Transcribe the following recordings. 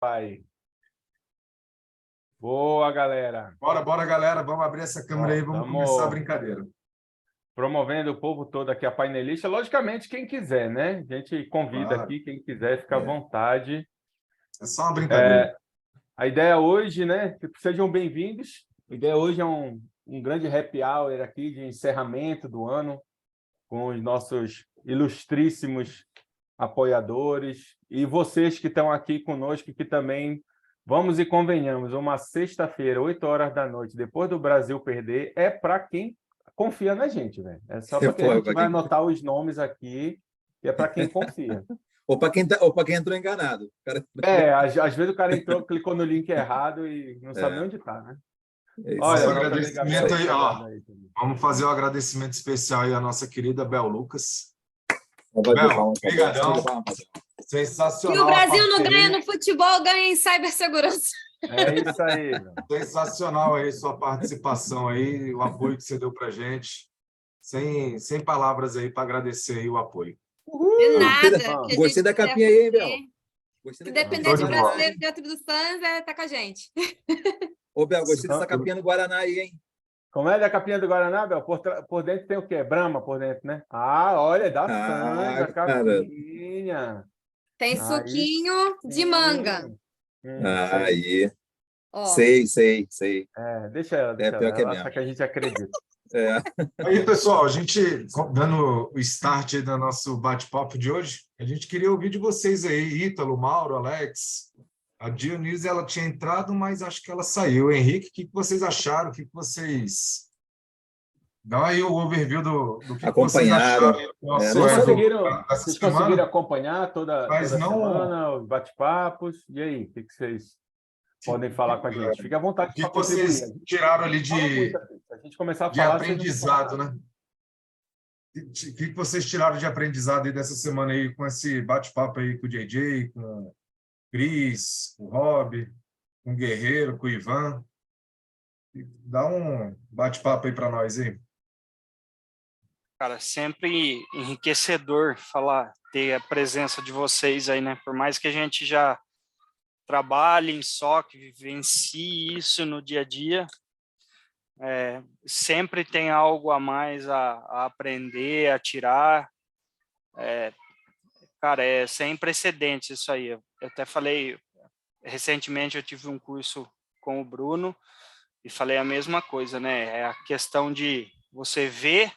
Pai. Boa, galera. Bora, galera. Vamos abrir essa câmera aí, vamos começar a brincadeira. Promovendo o povo todo aqui, a painelista. Logicamente, quem quiser, né? A gente convida aqui, quem quiser, fica à vontade. É só uma brincadeira. A ideia hoje, né? Sejam bem-vindos. A ideia hoje é um grande happy hour aqui de encerramento do ano, com os nossos ilustríssimos apoiadores e vocês que estão aqui conosco, que também, vamos e convenhamos, uma sexta-feira, 8 horas da noite, depois do Brasil perder, é para quem confia na gente, velho. É só para quem a gente vai anotar os nomes aqui, e é para quem confia. Ou para quem entrou enganado. Às vezes o cara entrou, clicou no link errado e não sabe nem onde está, né? Olha, agradecimento aí, ó. Vamos fazer um agradecimento especial aí à nossa querida Bel Lucas. Bel, obrigadão. Sensacional. Que o Brasil não ganha no futebol, ganha em cibersegurança. É isso aí. Sensacional aí sua participação aí, o apoio que você deu pra gente. Sem palavras aí para agradecer aí o apoio. De nada. Gostei da capinha aí, Bel. Se depender de brasileiro dentro do Suns, tá com a gente. Ô, Bel, gostei dessa capinha do Guaraná aí, hein? Como é da capinha do Guaraná, Bel? Por dentro tem o quê? Brahma por dentro, né? Olha, dá sangue, a capinha. Tem suquinho de manga. Aí. Sei. Deixa ela. Pior que é ela mesmo. acha que a gente acredita. Aí, pessoal, a gente, dando o start aí do nosso bate-papo de hoje, a gente queria ouvir de vocês aí, Ítalo, Mauro, Alex. A Dionísio, ela tinha entrado, mas acho que ela saiu. Henrique, o que vocês acharam? O que vocês... Dá aí o overview do que vocês acharam. Vocês conseguiram acompanhar toda semana, os bate-papos? E aí, o que vocês podem falar com a gente? Fique à vontade. O que vocês tiraram ali a gente começar a falar, aprendizado, né? O que vocês tiraram de aprendizado aí dessa semana aí, com esse bate-papo aí com o JJ, com o Cris, com o Rob, com o Guerreiro, com o Ivan? Dá um bate-papo aí para nós aí. Cara, sempre enriquecedor ter a presença de vocês aí, né? Por mais que a gente já trabalhe em SOC, vivencie isso no dia a dia, sempre tem algo a mais a aprender, a tirar. Cara, é sem precedentes isso aí. Eu até falei, recentemente eu tive um curso com o Bruno e falei a mesma coisa, né? É a questão de você ver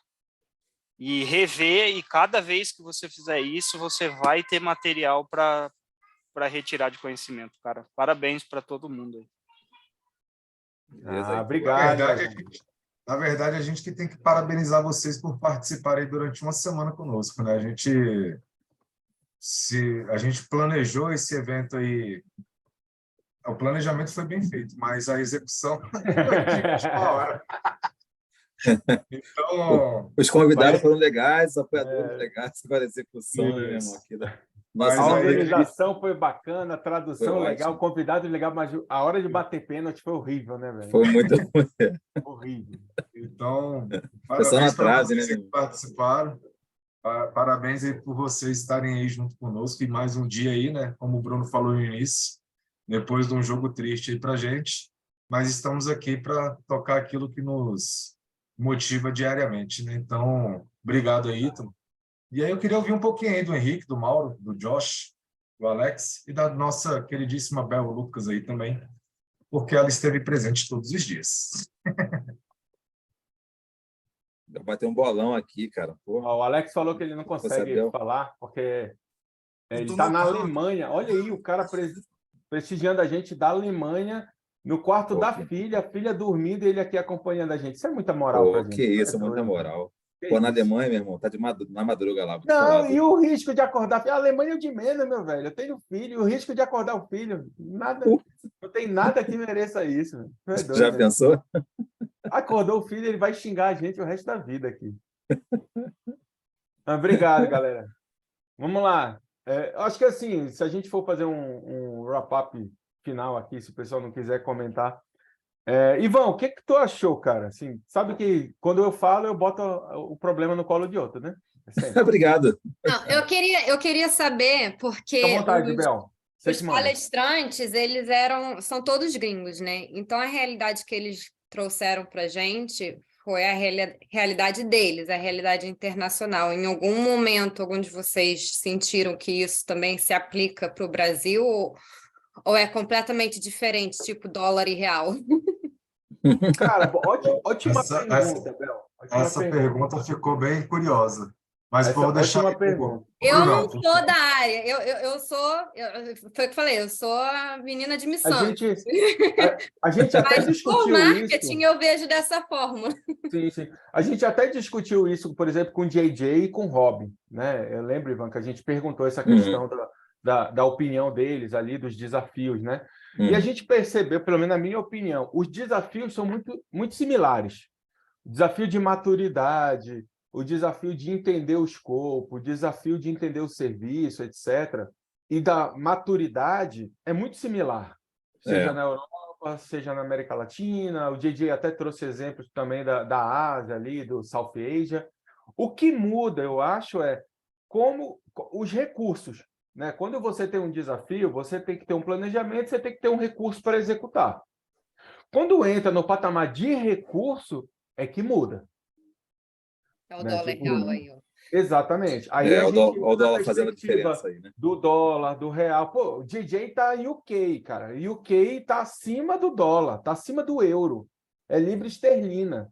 e rever, e cada vez que você fizer isso, você vai ter material para retirar de conhecimento, cara. Parabéns para todo mundo aí. Obrigado. Na verdade, a gente que tem que parabenizar vocês por participarem durante uma semana conosco, né? A gente planejou esse evento aí, o planejamento foi bem feito, mas a execução foi de última hora. Então, os convidados foram legais, os apoiadores legais, agora a execução, né, a organização foi bacana, a tradução legal, o convidado legal, mas a hora de bater pênalti foi horrível, né, velho? Foi muito horrível. Então, parabéns para vocês que participaram. Parabéns aí por vocês estarem aí junto conosco e mais um dia aí, né? Como o Bruno falou no início, depois de um jogo triste aí pra gente, mas estamos aqui para tocar aquilo que nos motiva diariamente, né? Então, obrigado aí, Ítalo. E aí eu queria ouvir um pouquinho aí do Henrique, do Mauro, do Josh, do Alex e da nossa queridíssima Bel Lucas aí também, porque ela esteve presente todos os dias. Vai ter um bolão aqui, cara. Porra. O Alex falou que ele não consegue falar, porque ele está na Alemanha. Olha aí, o cara prestigiando a gente da Alemanha, no quarto da filha, a filha dormindo e ele aqui acompanhando a gente. Isso é muita moral pra gente. Que isso, é muita moral. Na Alemanha, meu irmão, tá na madruga lá. Não, e o risco de acordar... A Alemanha é o de menos, meu velho. Eu tenho filho, e o risco de acordar o filho, nada... Não tem nada que mereça isso. É doido, já pensou? Acordou o filho, ele vai xingar a gente o resto da vida aqui. Obrigado, galera. Vamos lá. Acho que assim, se a gente for fazer um wrap-up final aqui, se o pessoal não quiser comentar. Ivan, o que tu achou, cara? Assim, sabe que quando eu falo, eu boto o problema no colo de outro, né? Obrigado. Não, eu queria saber, porque... Fica à vontade, Bel. Você Os que manda. palestrantes, são todos gringos, né? Então, a realidade que eles trouxeram para a gente foi a realidade deles, a realidade internacional. Em algum momento, algum de vocês sentiram que isso também se aplica para o Brasil ou é completamente diferente, tipo dólar e real? Cara, ótima Essa, essa, pergunta, Bel. Ótima essa pergunta. pergunta ficou bem curiosa. Mas Essa vou deixar ótima aí pergunta. pro Eu Brunão. não sou da área, foi o que eu falei, eu sou a menina de A missão. gente, a gente até Mas por discutiu marketing isso. eu vejo dessa forma. Sim, sim. A gente até discutiu isso, por exemplo, com o JJ e com o Rob, né? Eu lembro, Ivan, que a gente perguntou essa questão da opinião deles ali, dos desafios, né? E a gente percebeu, pelo menos na minha opinião, os desafios são muito, muito similares. O desafio de maturidade, o desafio de entender o escopo, o desafio de entender o serviço, etc. E da maturidade é muito similar, seja na Europa, seja na América Latina. O JJ até trouxe exemplos também da Ásia, ali, do South Asia. O que muda, eu acho, é como os recursos. Né? Quando você tem um desafio, você tem que ter um planejamento, você tem que ter um recurso para executar. Quando entra no patamar de recurso, é que muda. É o Né? dólar real aí, ó. Exatamente. Aí a gente o entra na dólar fazendo a perspectiva diferença aí, né? do dólar, do real. Pô, o DJ tá em UK, cara. UK tá acima do dólar, tá acima do euro. É libra esterlina.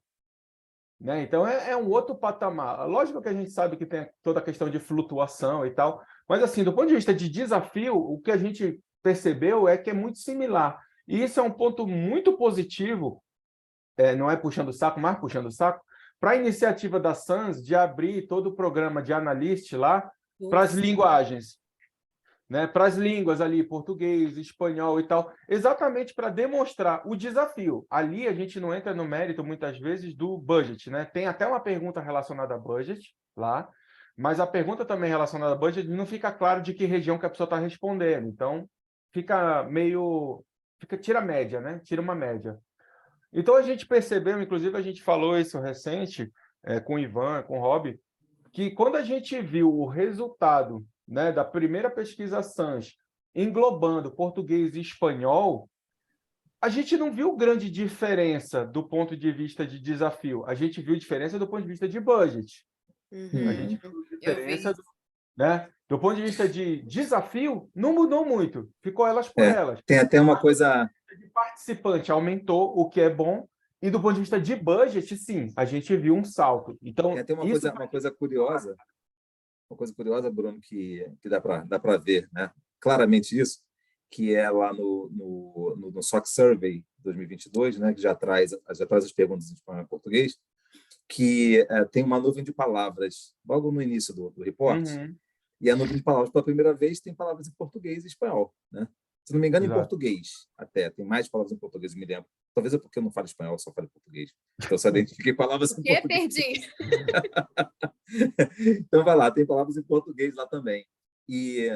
Né? Então é um outro patamar. Lógico que a gente sabe que tem toda a questão de flutuação e tal, mas assim, do ponto de vista de desafio, o que a gente percebeu é que é muito similar. E isso é um ponto muito positivo, não é puxando o saco, mas puxando o saco, para a iniciativa da SANS de abrir todo o programa de analyst lá para as linguagens, né? Para as línguas ali, português, espanhol e tal, exatamente para demonstrar o desafio. Ali a gente não entra no mérito, muitas vezes, do budget, né? Tem até uma pergunta relacionada a budget lá, mas a pergunta também relacionada a budget não fica claro de que região que a pessoa está respondendo. Então, fica meio... tira a média, né? Tira uma média. Então, a gente percebeu, inclusive a gente falou isso recente com o Ivan, com o Rob, que quando a gente viu o resultado, né, da primeira pesquisa SANS englobando português e espanhol, a gente não viu grande diferença do ponto de vista de desafio. A gente viu diferença do ponto de vista de budget. A gente viu diferença do ponto de vista de desafio, não mudou muito. Ficou elas por elas. Tem até uma coisa... De participante aumentou, o que é bom, e do ponto de vista de budget, sim, a gente viu um salto. Então, Tem até isso uma coisa curiosa, Bruno, que dá para ver, né? Claramente isso, que é lá no SOC Survey 2022, né? Que já traz as perguntas em espanhol e português, que tem uma nuvem de palavras logo no início do report, e a nuvem de palavras, pela primeira vez, tem palavras em português e espanhol, né? Se não me engano, Exato. Em português até. Tem mais palavras em português, me lembro. Talvez é porque eu não falo espanhol, só falo português. Então, só identifiquei palavras em português. Perdi. Então, vai lá, tem palavras em português lá também. E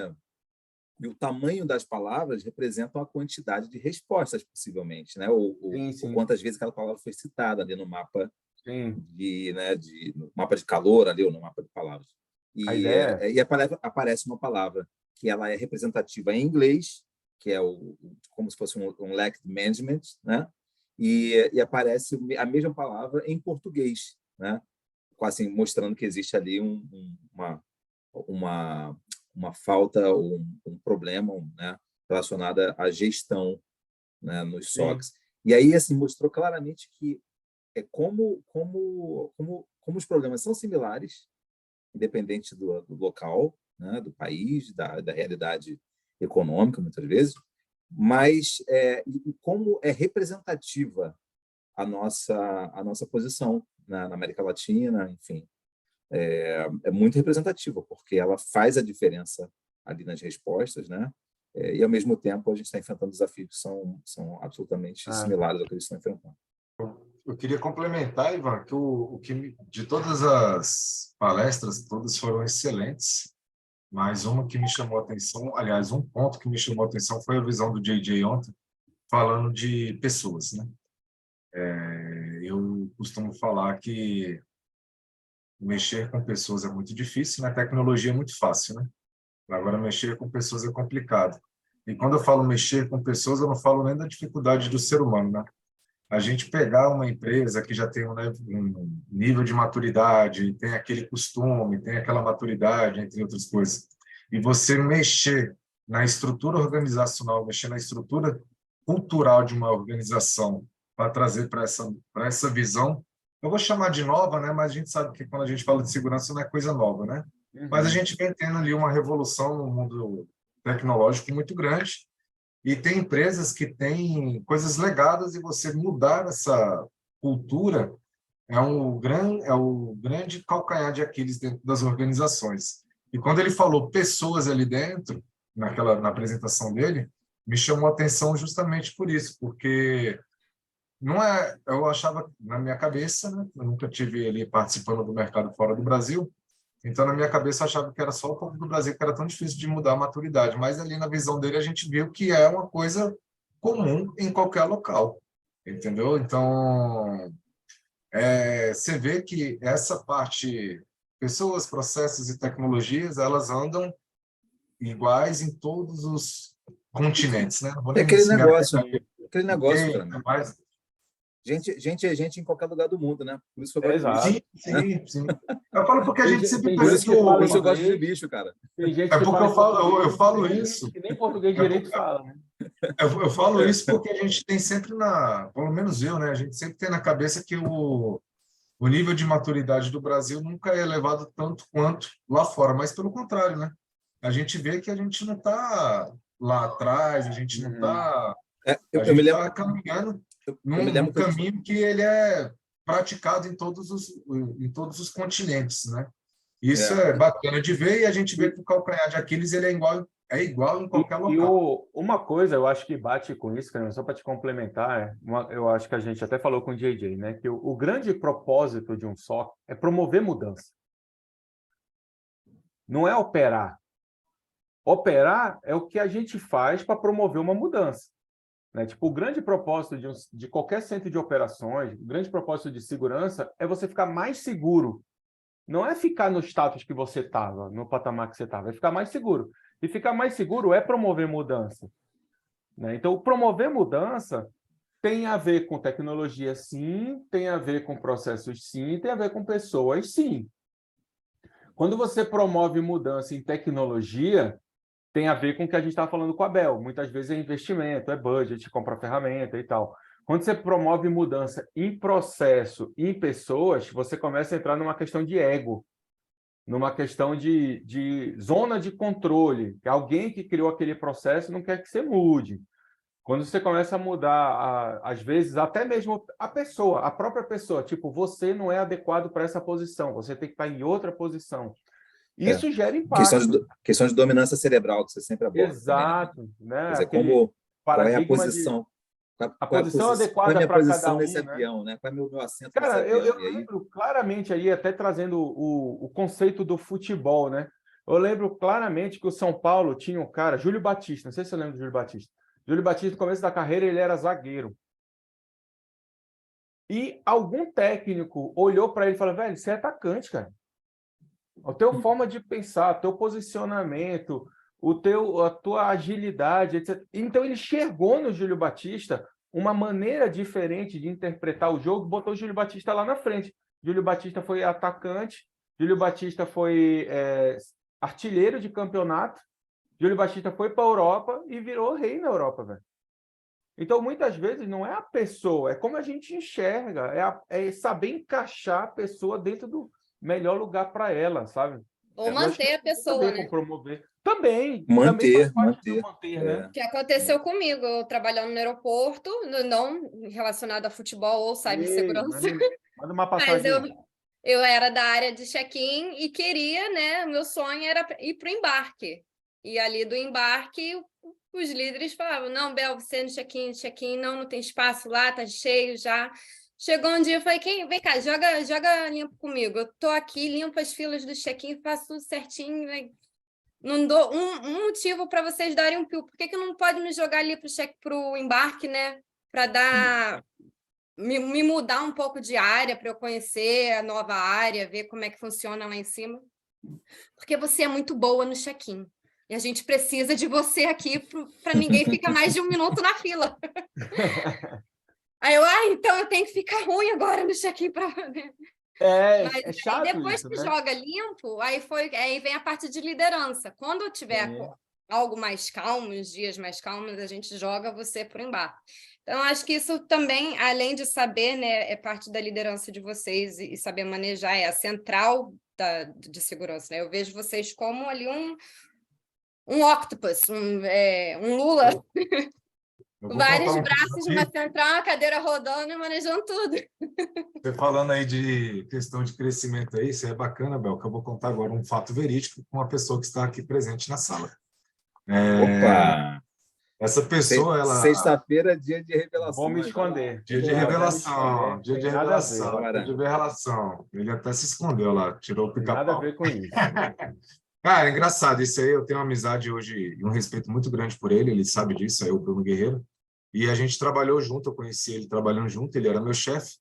o tamanho das palavras representa a quantidade de respostas, possivelmente, né? Ou quantas vezes aquela palavra foi citada ali no mapa no mapa de calor, ali, ou no mapa de palavras. E aparece uma palavra que ela é representativa em inglês, que é como se fosse um lack management, né? E aparece a mesma palavra em português, né? Assim, mostrando que existe ali uma falta ou um problema, né, relacionado à gestão, né, nos SOCs. E aí, assim, mostrou claramente que como os problemas são similares, independente do local, né, do país, da realidade econômica, muitas vezes, mas como é representativa a nossa posição na América Latina, enfim, é muito representativa, porque ela faz a diferença ali nas respostas, né? E, ao mesmo tempo, a gente está enfrentando desafios que são absolutamente similares ao que eles estão enfrentando. Eu queria complementar, Ivan, que de todas as palestras, todas foram excelentes, mas uma que me chamou a atenção, aliás, um ponto que me chamou a atenção foi a visão do JJ ontem, falando de pessoas, né? Eu costumo falar que mexer com pessoas é muito difícil, né? A tecnologia é muito fácil, né? Agora, mexer com pessoas é complicado. E quando eu falo mexer com pessoas, eu não falo nem da dificuldade do ser humano, né? A gente pegar uma empresa que já tem um nível de maturidade, tem aquele costume, tem aquela maturidade, entre outras coisas, e você mexer na estrutura organizacional, mexer na estrutura cultural de uma organização para trazer para essa visão, eu vou chamar de nova, né? Mas a gente sabe que quando a gente fala de segurança não é coisa nova, né? Mas a gente vem tendo ali uma revolução no mundo tecnológico muito grande, e tem empresas que têm coisas legadas, e você mudar essa cultura é o grande calcanhar de Aquiles dentro das organizações. E quando ele falou pessoas ali dentro, na apresentação dele, me chamou a atenção justamente por isso, porque não é, eu achava na minha cabeça, né, eu nunca tive ali participando do mercado fora do Brasil, então na minha cabeça eu achava que era só o povo do Brasil que era tão difícil de mudar a maturidade, mas ali na visão dele a gente viu que é uma coisa comum em qualquer local, entendeu? Então, você vê que essa parte, pessoas, processos e tecnologias, elas andam iguais em todos os continentes, né? Não vou É nem aquele me negócio, apegar aquele em negócio, UK, cara. mas Gente é gente em qualquer lugar do mundo, né? Por isso que eu gosto de bicho. sim, sim, sim. Eu falo porque a gente sempre Tem Por pensa isso, gente que que fala por isso eu gosto de inglês, bicho, cara. tem gente é que porque fala eu português, falo tem isso. gente que nem português É direito fala, né? Eu falo isso porque a gente tem sempre pelo menos eu, né? A gente sempre tem na cabeça que o nível de maturidade do Brasil nunca é elevado tanto quanto lá fora, mas pelo contrário, né? A gente vê que a gente não está lá atrás, a gente não está, a Eu gente me lembro, está caminhando eu me lembro num que eu, caminho que ele é praticado em todos os continentes, né? Isso é, é bacana de ver, e a gente vê que o calcanhar de Aquiles ele é igual em qualquer E local. uma coisa, eu acho que bate com isso, cara, só para te complementar, eu acho que a gente até falou com o JJ, né? Que o grande propósito de um SOC é promover mudança. Não é operar. Operar é o que a gente faz para promover uma mudança, né? Tipo, o grande propósito de qualquer centro de operações, o grande propósito de segurança é você ficar mais seguro. Não é ficar no status que você estava, no patamar que você estava, é ficar mais seguro. E ficar mais seguro é promover mudança, né? Então, promover mudança tem a ver com tecnologia, sim, tem a ver com processos, sim, tem a ver com pessoas, sim. Quando você promove mudança em tecnologia, tem a ver com o que a gente estava falando com a Bel. Muitas vezes é investimento, é budget, compra ferramenta e tal. Quando você promove mudança em processo e em pessoas, você começa a entrar numa questão de ego, numa questão de zona de controle, que alguém que criou aquele processo não quer que você mude. Quando você começa a mudar, às vezes, até mesmo a pessoa, a própria pessoa, tipo, você não é adequado para essa posição, você tem que estar em outra posição. Isso gera impacto. questão de dominância cerebral, que você sempre aborda também, né? Exato, né? Quer dizer, Aquele qual é a paradigma posição? a posição qual é a adequada minha para posição cada nesse um, né? avião, né? Qual é meu assento nesse Cara, eu avião? E aí, lembro claramente aí, até trazendo o conceito do futebol, né? Eu lembro claramente que o São Paulo tinha um cara, Júlio Batista, não sei se você lembra do Júlio Batista. Júlio Batista, no começo da carreira, ele era zagueiro. E algum técnico olhou para ele e falou, velho, você é atacante, cara. A tua forma de pensar, o teu posicionamento, a tua agilidade, etc. Então ele enxergou no Júlio Batista uma maneira diferente de interpretar o jogo, botou o Júlio Batista lá na frente. Júlio Batista foi atacante, Júlio Batista foi artilheiro de campeonato, Júlio Batista foi para a Europa e virou rei na Europa, velho. Então, muitas vezes, não é a pessoa, é como a gente enxerga, é saber encaixar a pessoa dentro do melhor lugar para ela, sabe? Ou Eu acho que manter a tem a pessoa, ver com né? promover. Também faz manter, parte do manter, né? é, O que aconteceu comigo, eu trabalhando no aeroporto, não relacionado a futebol ou Ei, cibersegurança, manda uma mas passagem. eu era da área de check-in e queria, né? Meu sonho era ir para o embarque. E ali do embarque, os líderes falavam: não, Bel, você no check-in, não tem espaço lá, tá cheio já. Chegou um dia, eu falei: vem cá, joga limpo comigo. Eu tô aqui, limpo as filas do check-in, faço tudo certinho, né? Não dou um motivo para vocês darem um pio. Por que não pode me jogar ali para o embarque, né? Para me mudar um pouco de área, para eu conhecer a nova área, ver como é que funciona lá em cima. Porque você é muito boa no check-in. E a gente precisa de você aqui para ninguém ficar mais de 1 minuto na fila. Aí eu, então eu tenho que ficar ruim agora no check-in para... Mas É aí chato depois isso, que né? joga limpo, aí vem a parte de liderança. Quando tiver Sim. algo mais calmo, uns dias mais calmos, a gente joga você por embaixo. Então, acho que isso também, além de saber, né, é parte da liderança de vocês e saber manejar, é a central de segurança, né? Eu vejo vocês como ali um octopus, um Lula, Eu vou vários contar um caso braços, aqui. uma central, uma cadeira rodando e manejando tudo. Você falando aí de questão de crescimento aí, isso é bacana, Bel, que eu vou contar agora um fato verídico com uma pessoa que está aqui presente na sala. Opa! Essa pessoa, ela... Sexta-feira, dia de Vou me revelações. Vai lá. esconder. Dia de Vou até me revelação, esconder. dia Tem de nada a ver. revelação, dia de revelação. Ele até se escondeu lá, tirou o Tem nada a pica-pau. ver com isso. Cara, engraçado, isso aí eu tenho uma amizade hoje e um respeito muito grande por ele sabe disso, aí o Bruno Guerreiro. E a gente trabalhou junto, eu conheci ele trabalhando junto, ele era meu chefe.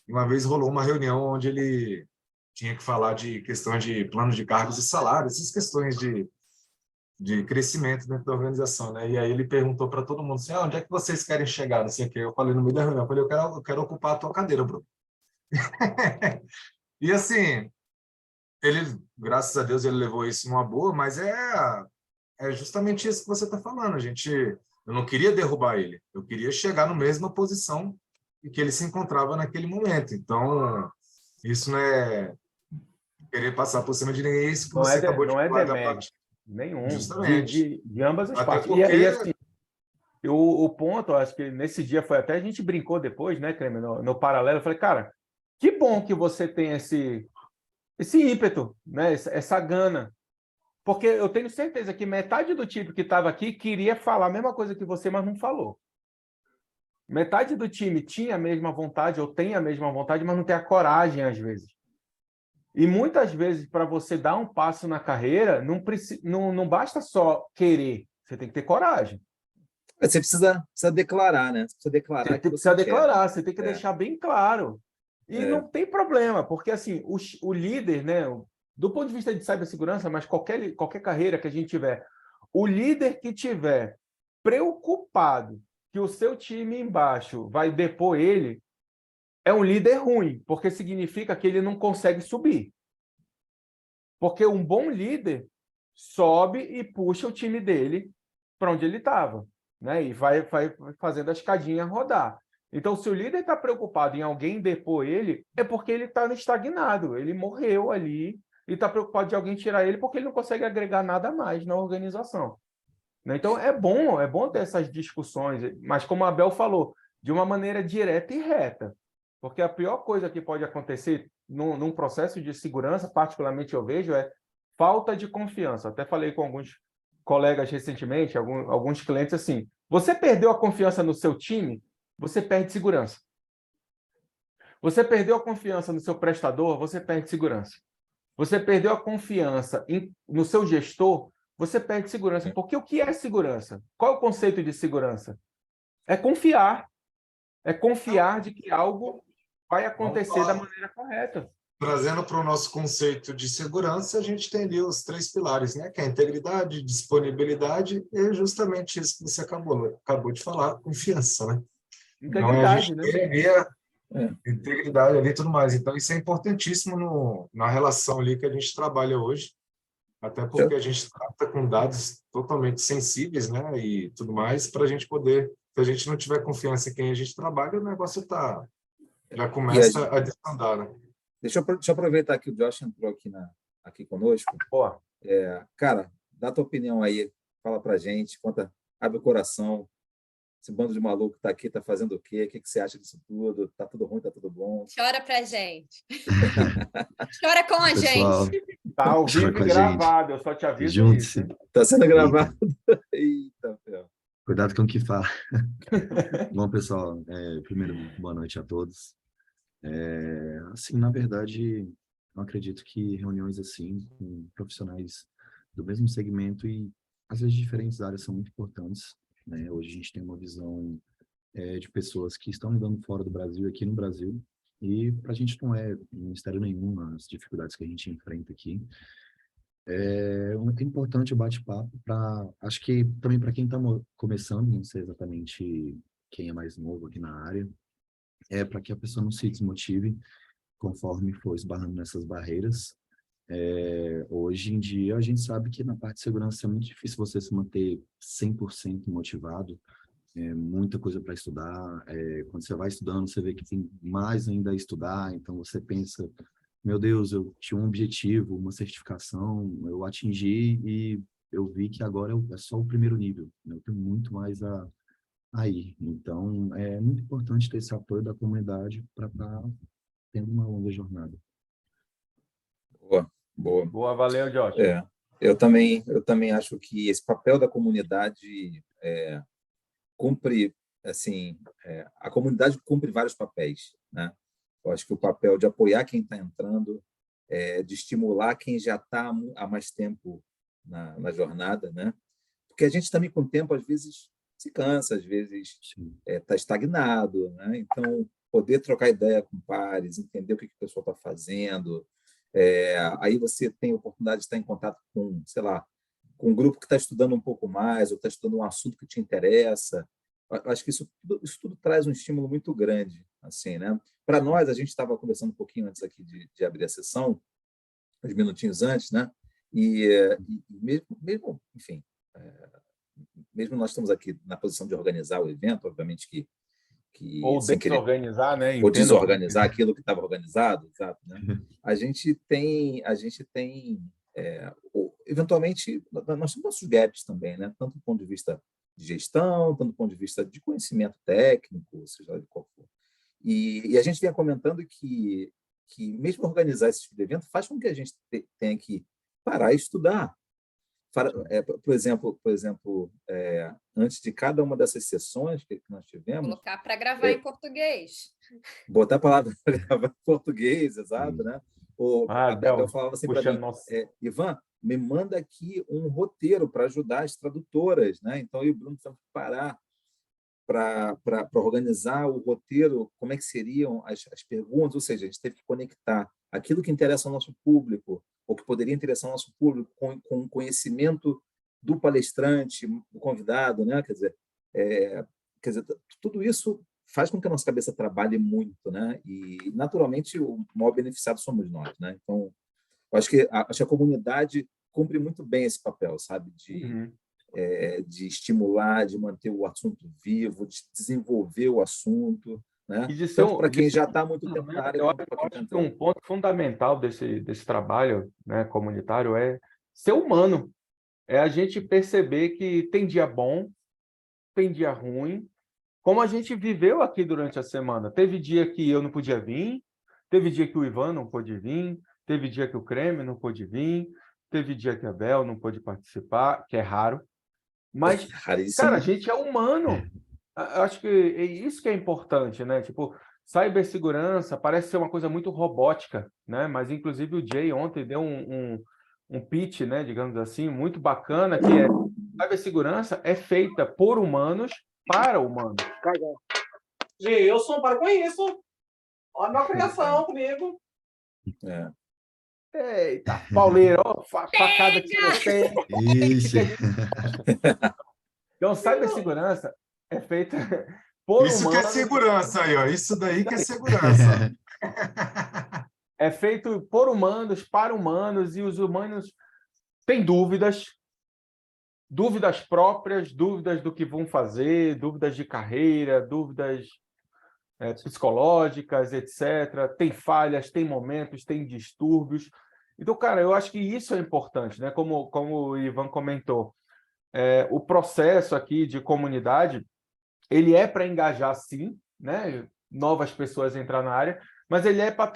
E uma vez rolou uma reunião onde ele tinha que falar de questão de plano de cargos e salários, essas questões de crescimento dentro da organização, né? E aí ele perguntou para todo mundo assim, onde é que vocês querem chegar? Não sei o quê. Eu falei no meio da reunião, eu falei, eu quero ocupar a tua cadeira, Bruno. E assim, ele, graças a Deus, ele levou isso numa boa, mas é justamente isso que você está falando, gente. Eu não queria derrubar ele, eu queria chegar na mesma posição em que ele se encontrava naquele momento. Então, isso não é querer passar por cima de ninguém, é isso que você acabou de Não é falar da demérito parte. nenhum, Justamente. de ambas as Até partes. porque E assim, o ponto, eu acho que nesse dia foi até, a gente brincou depois, né, Clemer, no paralelo, eu falei, cara, que bom que você tem esse ímpeto, né, essa gana, porque eu tenho certeza que metade do time que estava aqui queria falar a mesma coisa que você, mas não falou. Metade do time tinha a mesma vontade, ou tem a mesma vontade, mas não tem a coragem, às vezes. E muitas vezes, para você dar um passo na carreira, não basta só querer, você tem que ter coragem. Você precisa declarar, né? Você precisa declarar Você que precisa você quer. declarar, você tem que É. deixar bem claro. E É. não tem problema, porque assim, o líder, né, do ponto de vista de cibersegurança, mas qualquer carreira que a gente tiver, o líder que tiver preocupado que o seu time embaixo vai depor ele, é um líder ruim, porque significa que ele não consegue subir. Porque um bom líder sobe e puxa o time dele para onde ele estava, né? E vai fazendo a escadinha rodar. Então, se o líder está preocupado em alguém depor ele, é porque ele está estagnado, ele morreu ali e está preocupado de alguém tirar ele porque ele não consegue agregar nada mais na organização. Né? Então, é bom ter essas discussões, mas como a Abel falou, de uma maneira direta e reta. Porque a pior coisa que pode acontecer num processo de segurança, particularmente eu vejo, é falta de confiança. Até falei com alguns colegas recentemente, alguns clientes assim, você perdeu a confiança no seu time, você perde segurança. Você perdeu a confiança no seu prestador, você perde segurança. Você perdeu a confiança no seu gestor, você perde segurança. Porque o que é segurança? Qual é o conceito de segurança? É confiar. É confiar de que algo vai acontecer da maneira correta. Trazendo para o nosso conceito de segurança, a gente tem ali os 3 pilares, né? Que é a integridade, disponibilidade e justamente isso que você acabou de falar, confiança, né? Então, a Integridade, gente né? tem ali a integridade ali e tudo mais. Então, isso é importantíssimo na relação ali que a gente trabalha hoje, até porque a gente trata com dados totalmente sensíveis, né? E tudo mais, para a gente poder, se a gente não tiver confiança em quem a gente trabalha, o negócio já começa a desandar, né? Deixa eu aproveitar que o Josh entrou aqui conosco. Boa. Cara, dá tua opinião aí, fala pra gente, abre o coração. Esse bando de maluco está aqui, está fazendo o quê? O que você acha disso tudo? Tá tudo ruim, tá tudo bom? Chora pra gente. Chora com a Pessoal, gente. Tá ao vivo com a e gravado, eu só te aviso junte-se. isso. Está sendo gravado. Eita, meu. Cuidado com o que fala. Bom, pessoal, primeiro, boa noite a todos. Assim, na verdade, eu acredito que reuniões assim, com profissionais do mesmo segmento e, às vezes, diferentes áreas são muito importantes. Né? Hoje a gente tem uma visão de pessoas que estão lidando fora do Brasil e aqui no Brasil, e para a gente não é mistério nenhum as dificuldades que a gente enfrenta aqui. É muito importante o bate-papo para, acho que também para quem está começando, não sei exatamente quem é mais novo aqui na área, para que a pessoa não se desmotive conforme for esbarrando nessas barreiras. Hoje em dia, a gente sabe que na parte de segurança é muito difícil você se manter 100% motivado, muita coisa para estudar. Quando você vai estudando, você vê que tem mais ainda a estudar, então você pensa, meu Deus, eu tinha um objetivo, uma certificação, eu atingi e eu vi que agora é só o primeiro nível, né? Eu tenho muito mais a ir. Então, é muito importante ter esse apoio da comunidade para estar tendo uma longa jornada. Boa, boa. Boa, valeu, Josh. Eu também acho que esse papel da comunidade cumpre, assim, a comunidade cumpre vários papéis, né? Eu acho que o papel de apoiar quem está entrando, de estimular quem já está há mais tempo na jornada, né? Porque a gente também, com o tempo, às vezes se cansa, às vezes está estagnado, né? Então, poder trocar ideia com pares, entender o que o pessoal está fazendo, aí você tem a oportunidade de estar em contato com, sei lá, com um grupo que está estudando um pouco mais, ou está estudando um assunto que te interessa. Eu acho que isso tudo traz um estímulo muito grande, assim, né? Para nós, a gente estava conversando um pouquinho antes aqui de abrir a sessão, uns minutinhos antes, né? E mesmo, enfim, mesmo nós estamos aqui na posição de organizar o evento, obviamente que Ou sem querer, desorganizar, né? ou Entendo. desorganizar aquilo que estava organizado, exato, né? A gente tem eventualmente, nós temos nossos gaps também, né? Tanto do ponto de vista de gestão, tanto do ponto de vista de conhecimento técnico, seja lá de qual for. E a gente vinha comentando que mesmo organizar esse tipo de evento faz com que a gente tenha que parar e estudar. Por exemplo, antes de cada uma dessas sessões que nós tivemos... Colocar para gravar em português. Botar a palavra para gravar em português, exato, né? A Bel falava assim para mim, Ivan, me manda aqui um roteiro para ajudar as tradutoras, né? Então, eu e o Bruno precisamos parar para organizar o roteiro, como é que seriam as perguntas, ou seja, a gente teve que conectar aquilo que interessa ao nosso público, ou que poderia interessar ao nosso público, com o conhecimento do palestrante, do convidado, né? Quer dizer, tudo isso faz com que a nossa cabeça trabalhe muito, né? E, naturalmente, o maior beneficiado somos nós, né? Então, eu acho que a comunidade cumpre muito bem esse papel, sabe? De estimular, de manter o assunto vivo, de desenvolver o assunto, né? E de ser tanto para quem já está há muito tempo na área, eu quanto para quem acho está que um ponto fundamental desse trabalho, né, comunitário é ser humano. É a gente perceber que tem dia bom, tem dia ruim, como a gente viveu aqui durante a semana. Teve dia que eu não podia vir, teve dia que o Ivan não pôde vir, teve dia que o Creme não pôde vir, teve dia que a Bel não pôde participar, que é raro. Mas, cara, a gente é humano. Acho que é isso que é importante, né? Tipo, cibersegurança parece ser uma coisa muito robótica, né? Mas, inclusive, o Jay ontem deu um pitch, né, digamos assim, muito bacana, que cibersegurança é feita por humanos para humanos. Gilson, para com isso. Olha a criação comigo. Eita, pauleiro, ó, facada que você tem. Isso. Então, cibersegurança é feita por Isso humanos. que é segurança aí, ó. Isso daí que é segurança. É feito por humanos, para humanos, e os humanos têm dúvidas próprias, dúvidas do que vão fazer, dúvidas de carreira, dúvidas psicológicas, etc. Tem falhas, tem momentos, tem distúrbios. Então, cara, eu acho que isso é importante, né? Como o Ivan comentou, o processo aqui de comunidade, ele é para engajar, sim, né? Novas pessoas entrar na área, mas ele é para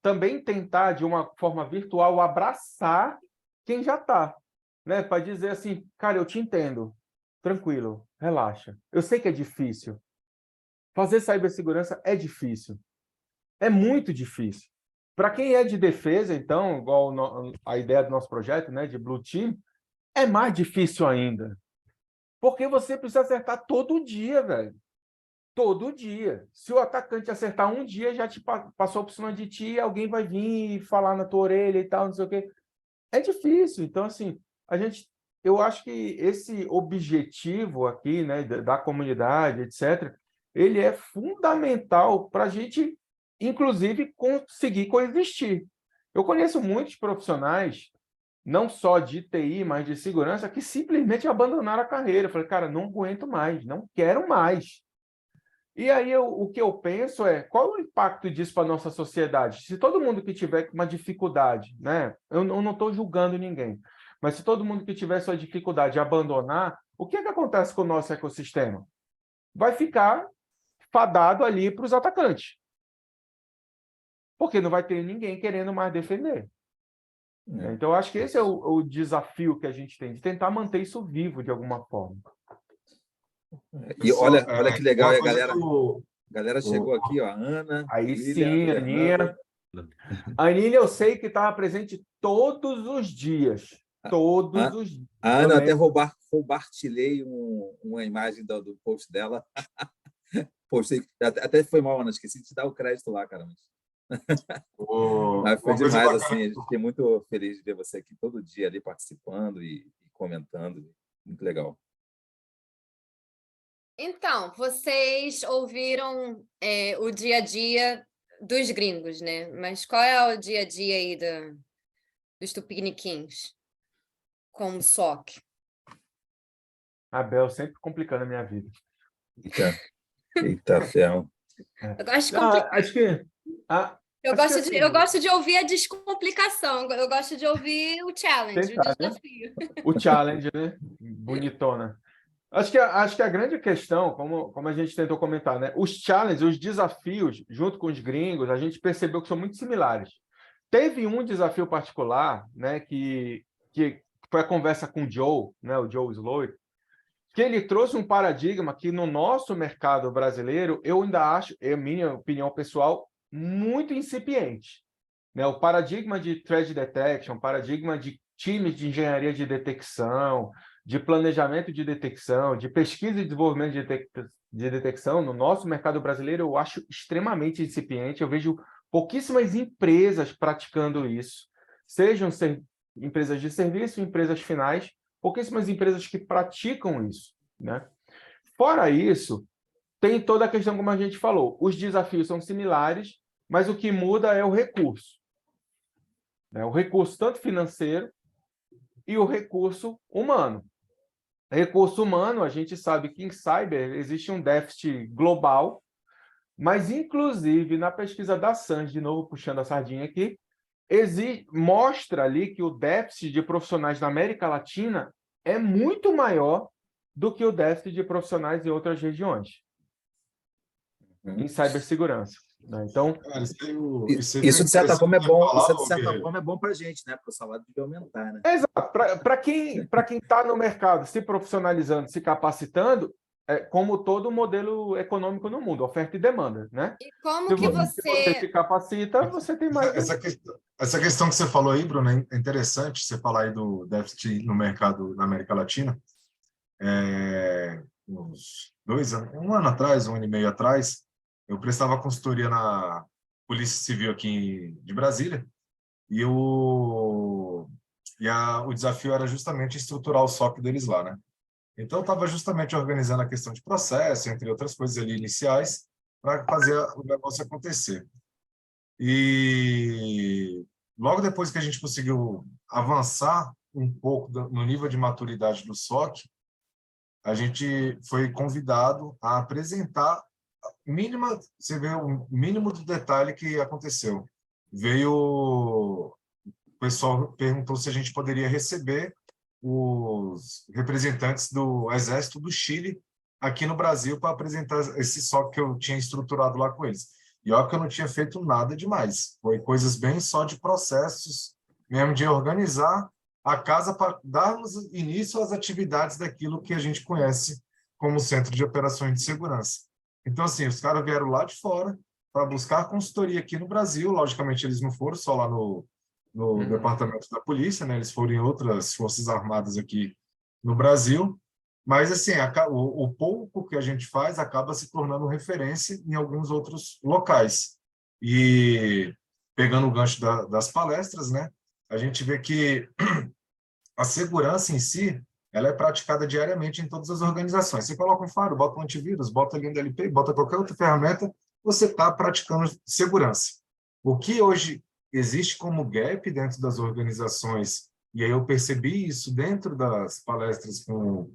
também tentar, de uma forma virtual, abraçar quem já está, né? Para dizer assim, cara, eu te entendo, tranquilo, relaxa. Eu sei que é difícil. Fazer cibersegurança é difícil. É muito difícil. Para quem é de defesa, então, igual a ideia do nosso projeto, né, de Blue Team, é mais difícil ainda. Porque você precisa acertar todo dia, velho. Todo dia. Se o atacante acertar um dia, já te passou por cima de ti, alguém vai vir e falar na tua orelha e tal, não sei o quê. É difícil. Então, assim, eu acho que esse objetivo aqui, né, da comunidade, etc., ele é fundamental para a gente, inclusive, conseguir coexistir. Eu conheço muitos profissionais, não só de TI, mas de segurança, que simplesmente abandonaram a carreira. Eu falei, cara, não aguento mais, não quero mais. E aí o que eu penso é, qual é o impacto disso para a nossa sociedade? Se todo mundo que tiver uma dificuldade, né? Eu não estou julgando ninguém, mas se todo mundo que tiver sua dificuldade abandonar, o que é que acontece com o nosso ecossistema? Vai ficar fadado ali para os atacantes. Porque não vai ter ninguém querendo mais defender. Então, eu acho que esse é o desafio que a gente tem, de tentar manter isso vivo de alguma forma. E olha que legal, uma a coisa galera chegou aqui, ó, a Ana, Aí Lilian, sim, Fernanda. a Aninha eu sei que estava presente todos os dias. Todos os dias. A Ana, até compartilhei uma imagem do post dela. Postei, até foi mal, Ana, esqueci de te dar o crédito lá, cara. Mas foi demais, assim, a gente fiquei muito feliz de ver você aqui todo dia ali participando e comentando. Muito legal. Então, vocês ouviram o dia a dia dos gringos, né? Mas qual é o dia a dia aí dos tupiniquins com o SOC? A Bel sempre complicando a minha vida. Eita ferro. Eu gosto de complicar. Acho que... Eu gosto de ouvir a descomplicação, eu gosto de ouvir o challenge, o desafio. O challenge, né? Bonitona. Acho que a grande questão, como a gente tentou comentar, né? Os challenges, os desafios, junto com os gringos, a gente percebeu que são muito similares. Teve um desafio particular, né? Que foi a conversa com o Joe, né? O Joe Sloy, que ele trouxe um paradigma que no nosso mercado brasileiro, eu ainda acho, é a minha opinião pessoal, muito incipiente. Né? O paradigma de threat detection, paradigma de times de engenharia de detecção, de planejamento de detecção, de pesquisa e desenvolvimento de detecção, no nosso mercado brasileiro, eu acho extremamente incipiente. Eu vejo pouquíssimas empresas praticando isso, sejam empresas de serviço, empresas finais, pouquíssimas empresas que praticam isso. Né? Fora isso, tem toda a questão, como a gente falou, os desafios são similares, mas o que muda é o recurso. Né? O recurso tanto financeiro e o recurso humano. Recurso humano, a gente sabe que em cyber existe um déficit global, mas, inclusive, na pesquisa da SANS, de novo puxando a sardinha aqui, mostra ali que o déficit de profissionais na América Latina é muito maior do que o déficit de profissionais em outras regiões, em cibersegurança. Né? Então, isso de certa forma é bom. Isso de certa forma é bom para a gente, né? Porque o salário deve aumentar, né? Exato. Para quem está no mercado, se profissionalizando, se capacitando, como todo modelo econômico no mundo, oferta e demanda, né? E como que você se capacita, você tem mais. Essa questão que você falou aí, Bruno, é interessante você falar aí do déficit no mercado na América Latina. Uns 2 anos, um ano atrás, 1 ano e meio atrás, eu prestava consultoria na Polícia Civil aqui de Brasília e o desafio era justamente estruturar o SOC deles lá, né? Então, eu estava justamente organizando a questão de processo, entre outras coisas ali iniciais, para fazer o negócio acontecer. E logo depois que a gente conseguiu avançar um pouco no nível de maturidade do SOC, a gente foi convidado a apresentar você vê o mínimo do detalhe que aconteceu. O pessoal perguntou se a gente poderia receber os representantes do Exército do Chile aqui no Brasil para apresentar esse SOC que eu tinha estruturado lá com eles. E olha que eu não tinha feito nada demais. Foi coisas bem só de processos, mesmo de organizar a casa para darmos início às atividades daquilo que a gente conhece como Centro de Operações de Segurança. Então, assim, os caras vieram lá de fora para buscar consultoria aqui no Brasil. Logicamente, eles não foram só lá no departamento da polícia, né? Eles foram em outras forças armadas aqui no Brasil. Mas, assim, o pouco que a gente faz acaba se tornando referência em alguns outros locais. E, pegando o gancho das palestras, né? a gente vê que a segurança em si, ela é praticada diariamente em todas as organizações. Você coloca um faro, bota um antivírus, bota ali um DLP, bota qualquer outra ferramenta, você está praticando segurança. O que hoje existe como gap dentro das organizações, e aí eu percebi isso dentro das palestras com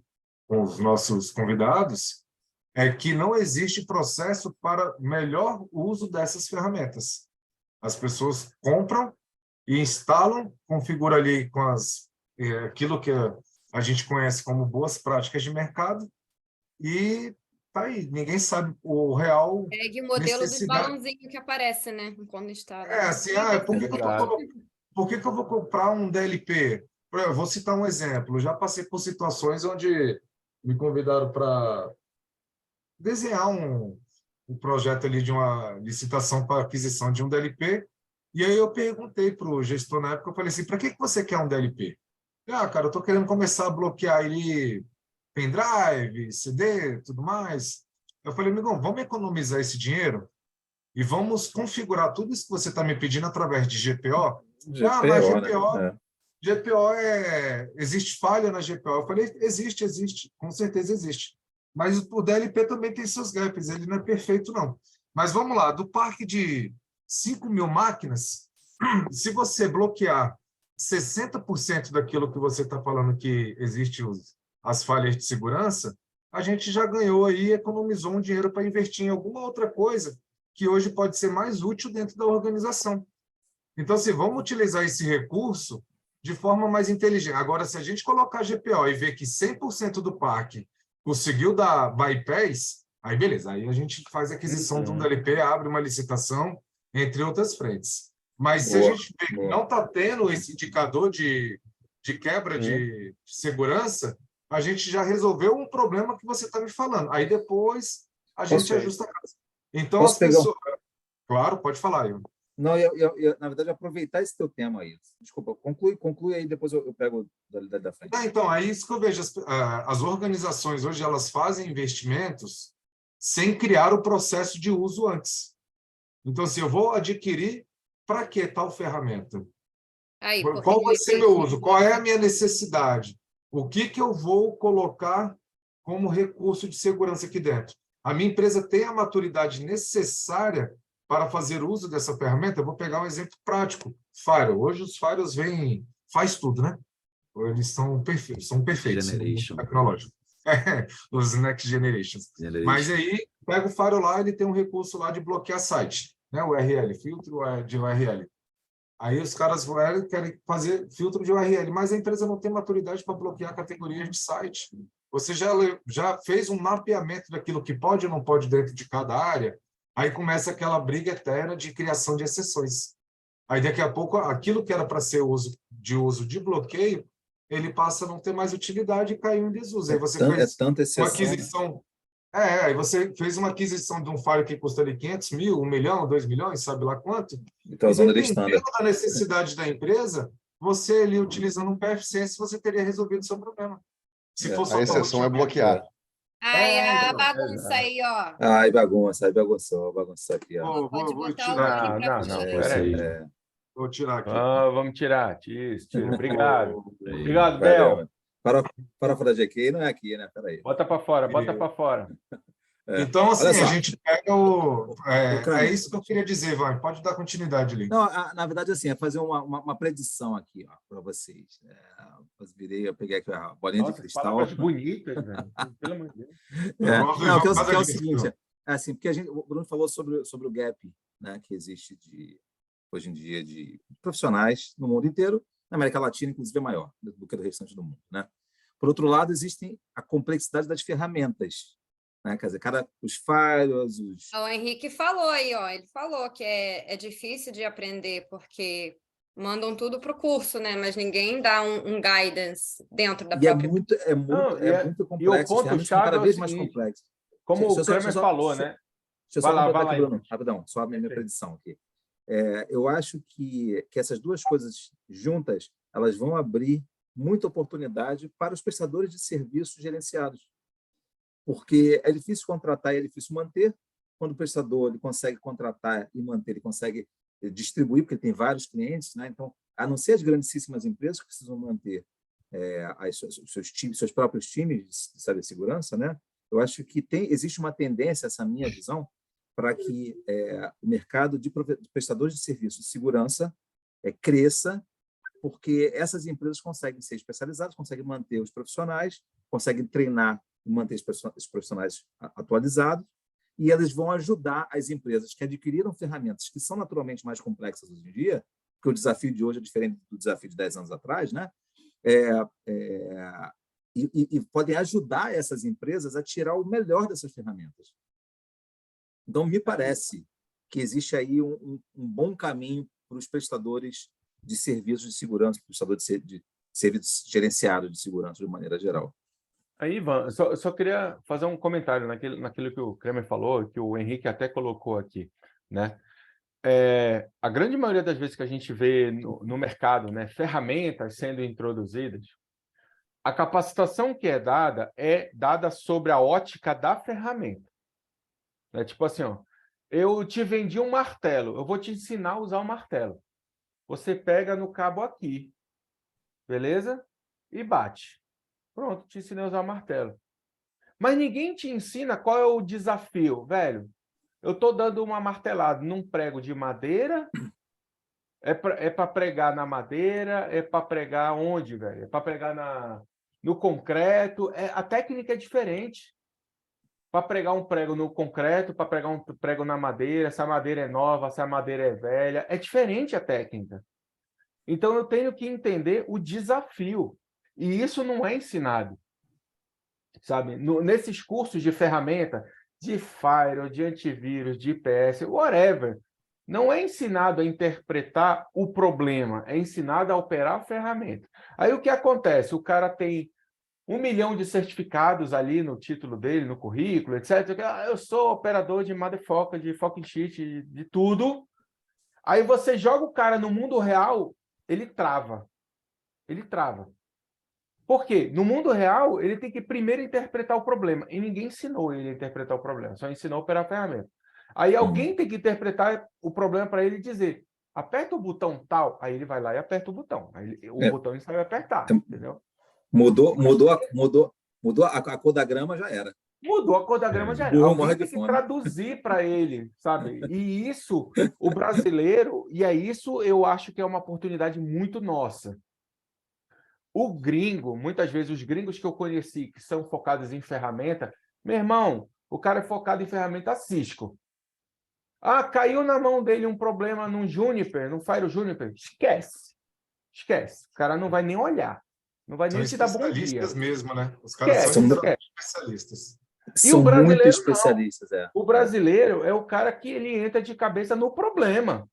os nossos convidados, é que não existe processo para melhor uso dessas ferramentas. As pessoas compram e instalam, configuram ali com aquilo que a gente conhece como boas práticas de mercado e tá aí. Ninguém sabe o real Pegue o modelo dos necessidade. balãozinhos que aparece, né? Quando está É assim, por que eu vou comprar um DLP? Eu vou citar um exemplo. Eu já passei por situações onde me convidaram para desenhar um projeto ali de uma licitação para aquisição de um DLP. E aí eu perguntei para o gestor na época, eu falei assim, para que você quer um DLP? Cara, eu estou querendo começar a bloquear ele pendrive, CD, tudo mais. Eu falei, amigão, vamos economizar esse dinheiro e vamos configurar tudo isso que você está me pedindo através de GPO. Mas GPO, né? GPO existe falha na GPO. Eu falei, existe, com certeza existe. Mas o DLP também tem seus gaps, ele não é perfeito, não. Mas vamos lá, do parque de 5.000 máquinas, se você bloquear 60% daquilo que você está falando que existe as falhas de segurança, a gente já ganhou aí, economizou um dinheiro para investir em alguma outra coisa que hoje pode ser mais útil dentro da organização. Então, assim, vamos utilizar esse recurso de forma mais inteligente. Agora, se a gente colocar GPO e ver que 100% do parque conseguiu dar bypass, aí beleza, aí a gente faz a aquisição de um DLP, abre uma licitação, entre outras frentes. Mas se a gente vê que não está tendo esse indicador de quebra de segurança, a gente já resolveu um problema que você está me falando. Aí depois a gente ajusta a casa. Então, as pessoas... Claro, pode falar, Ivan. Não, na verdade, aproveitar esse teu tema aí. Desculpa, conclui aí, depois eu pego da frente. Então, é isso que eu vejo. As organizações hoje, elas fazem investimentos sem criar o processo de uso antes. Então, assim, eu vou adquirir para que tal ferramenta? Aí, qual vai ser meu uso? Qual é a minha necessidade? O que eu vou colocar como recurso de segurança aqui dentro? A minha empresa tem a maturidade necessária para fazer uso dessa ferramenta? Eu vou pegar um exemplo prático. Firewall. Hoje os firewalls faz tudo, né? Eles são perfeitos. Generation. Tecnológico. Os Next Generations. Mas aí, pega o firewall lá, ele tem um recurso lá de bloquear site, né? O URL, filtro de URL. Aí os caras querem fazer filtro de URL, mas a empresa não tem maturidade para bloquear categorias de site. Você já fez um mapeamento daquilo que pode ou não pode dentro de cada área, aí começa aquela briga eterna de criação de exceções. Aí, daqui a pouco, aquilo que era para ser uso de bloqueio, ele passa a não ter mais utilidade e caiu em desuso. Aí você fez uma aquisição... aí você fez uma aquisição de um firewall que custa ali 500 mil, 1 milhão, 2 milhões, sabe lá quanto? E dependendo da necessidade da empresa, você ali, utilizando um PFSense, você teria resolvido o seu problema. Se for só a exceção é bloquear. Ai, a bagunça aí, ó. Ai, bagunçou aqui, ó. Pode vou botar tirar. o link Não, para peraí. Vou tirar aqui. Vamos tirar. Tira. Obrigado. Obrigado, Bel. Para fora de aqui, não é aqui, né? Peraí. Bota para fora. Então, assim, a gente pega o... É isso que eu queria dizer, Vai. Pode dar continuidade ali. Não, na verdade, assim, é fazer uma predição aqui para vocês. Eu peguei aqui a bolinha de cristal. Palavras bonitas, velho. Pelo amor de Deus. Não, que é o seguinte, assim, porque o Bruno falou sobre o gap, né, que existe hoje em dia de profissionais no mundo inteiro, na América Latina, inclusive, é maior do que do restante do mundo, né? Por outro lado, existem a complexidade das ferramentas, né? Quer dizer, os firewalls, O Henrique falou aí, ó. Ele falou que é difícil de aprender porque mandam tudo para o curso, né? Mas ninguém dá um guidance dentro da própria... É muito complexo. E o ponto-chave cada vez mais complexo. Como o Kramer falou, né? Vai lá, Bruno. Rapidão, só a minha predição aqui. Eu acho que essas duas coisas juntas, elas vão abrir muita oportunidade para os prestadores de serviços gerenciados. Porque é difícil contratar e é difícil manter. Quando o prestador ele consegue contratar e manter, ele consegue distribuir, porque tem vários clientes, né? Então, a não ser as grandíssimas empresas que precisam manter seus próprios times de cibersegurança, né? Eu acho que existe uma tendência, essa minha visão, para que o mercado de prestadores de serviços de segurança cresça, porque essas empresas conseguem ser especializadas, conseguem manter os profissionais, conseguem treinar e manter os profissionais atualizados, e elas vão ajudar as empresas que adquiriram ferramentas que são naturalmente mais complexas hoje em dia, porque o desafio de hoje é diferente do desafio de 10 anos atrás, né? E podem ajudar essas empresas a tirar o melhor dessas ferramentas. Então, me parece que existe aí um bom caminho para os prestadores de serviços de segurança, prestadores de serviços gerenciados de segurança, de maneira geral. Aí, Ivan, eu só queria fazer um comentário naquilo que o Kramer falou, que o Henrique até colocou aqui, né? A grande maioria das vezes que a gente vê no mercado, né, ferramentas sendo introduzidas, a capacitação que é dada sobre a ótica da ferramenta. Né? Tipo assim, ó, eu te vendi um martelo, eu vou te ensinar a usar o martelo. Você pega no cabo aqui, beleza? E bate. Pronto, te ensinei a usar o martelo. Mas ninguém te ensina qual é o desafio, velho. Eu estou dando uma martelada num prego de madeira, é para pregar na madeira, é para pregar onde, velho? É para pregar no concreto, a técnica é diferente. Para pregar um prego no concreto, para pregar um prego na madeira, se a madeira é nova, se a madeira é velha, é diferente a técnica. Então, eu tenho que entender o desafio. E isso não é ensinado. Sabe? Nesses cursos de ferramenta, de firewall, de antivírus, de IPS, whatever, não é ensinado a interpretar o problema, é ensinado a operar a ferramenta. Aí o que acontece? O cara tem 1 milhão de certificados ali no título dele, no currículo, etc. Eu sou operador de motherfucker, de fucking shit, de tudo. Aí você joga o cara no mundo real, ele trava. Ele trava. Por quê? No mundo real, ele tem que primeiro interpretar o problema. E ninguém ensinou ele a interpretar o problema, só ensinou a operar a ferramenta. Aí alguém tem que interpretar o problema para ele dizer, aperta o botão tal, aí ele vai lá e aperta o botão. Aí o botão ele sabe apertar, então, entendeu? Mudou a cor da grama, já era. Mudou a cor da grama, já era. Burro Alguém morre tem de que fome. traduzir para ele, sabe? E isso, o brasileiro, e é isso eu acho que é uma oportunidade muito nossa. O gringo, muitas vezes os gringos que eu conheci, que são focados em ferramenta, meu irmão, o cara é focado em ferramenta Cisco. Ah, caiu na mão dele um problema num Juniper, num Firewall Juniper. Esquece. Esquece. O cara não vai nem olhar. Não vai nem te dar bom dia. Especialistas mesmo, né? Os caras Esquece, são esquece. especialistas. E o São muito brasileiro não. especialistas. O brasileiro é o cara que ele entra de cabeça no problema.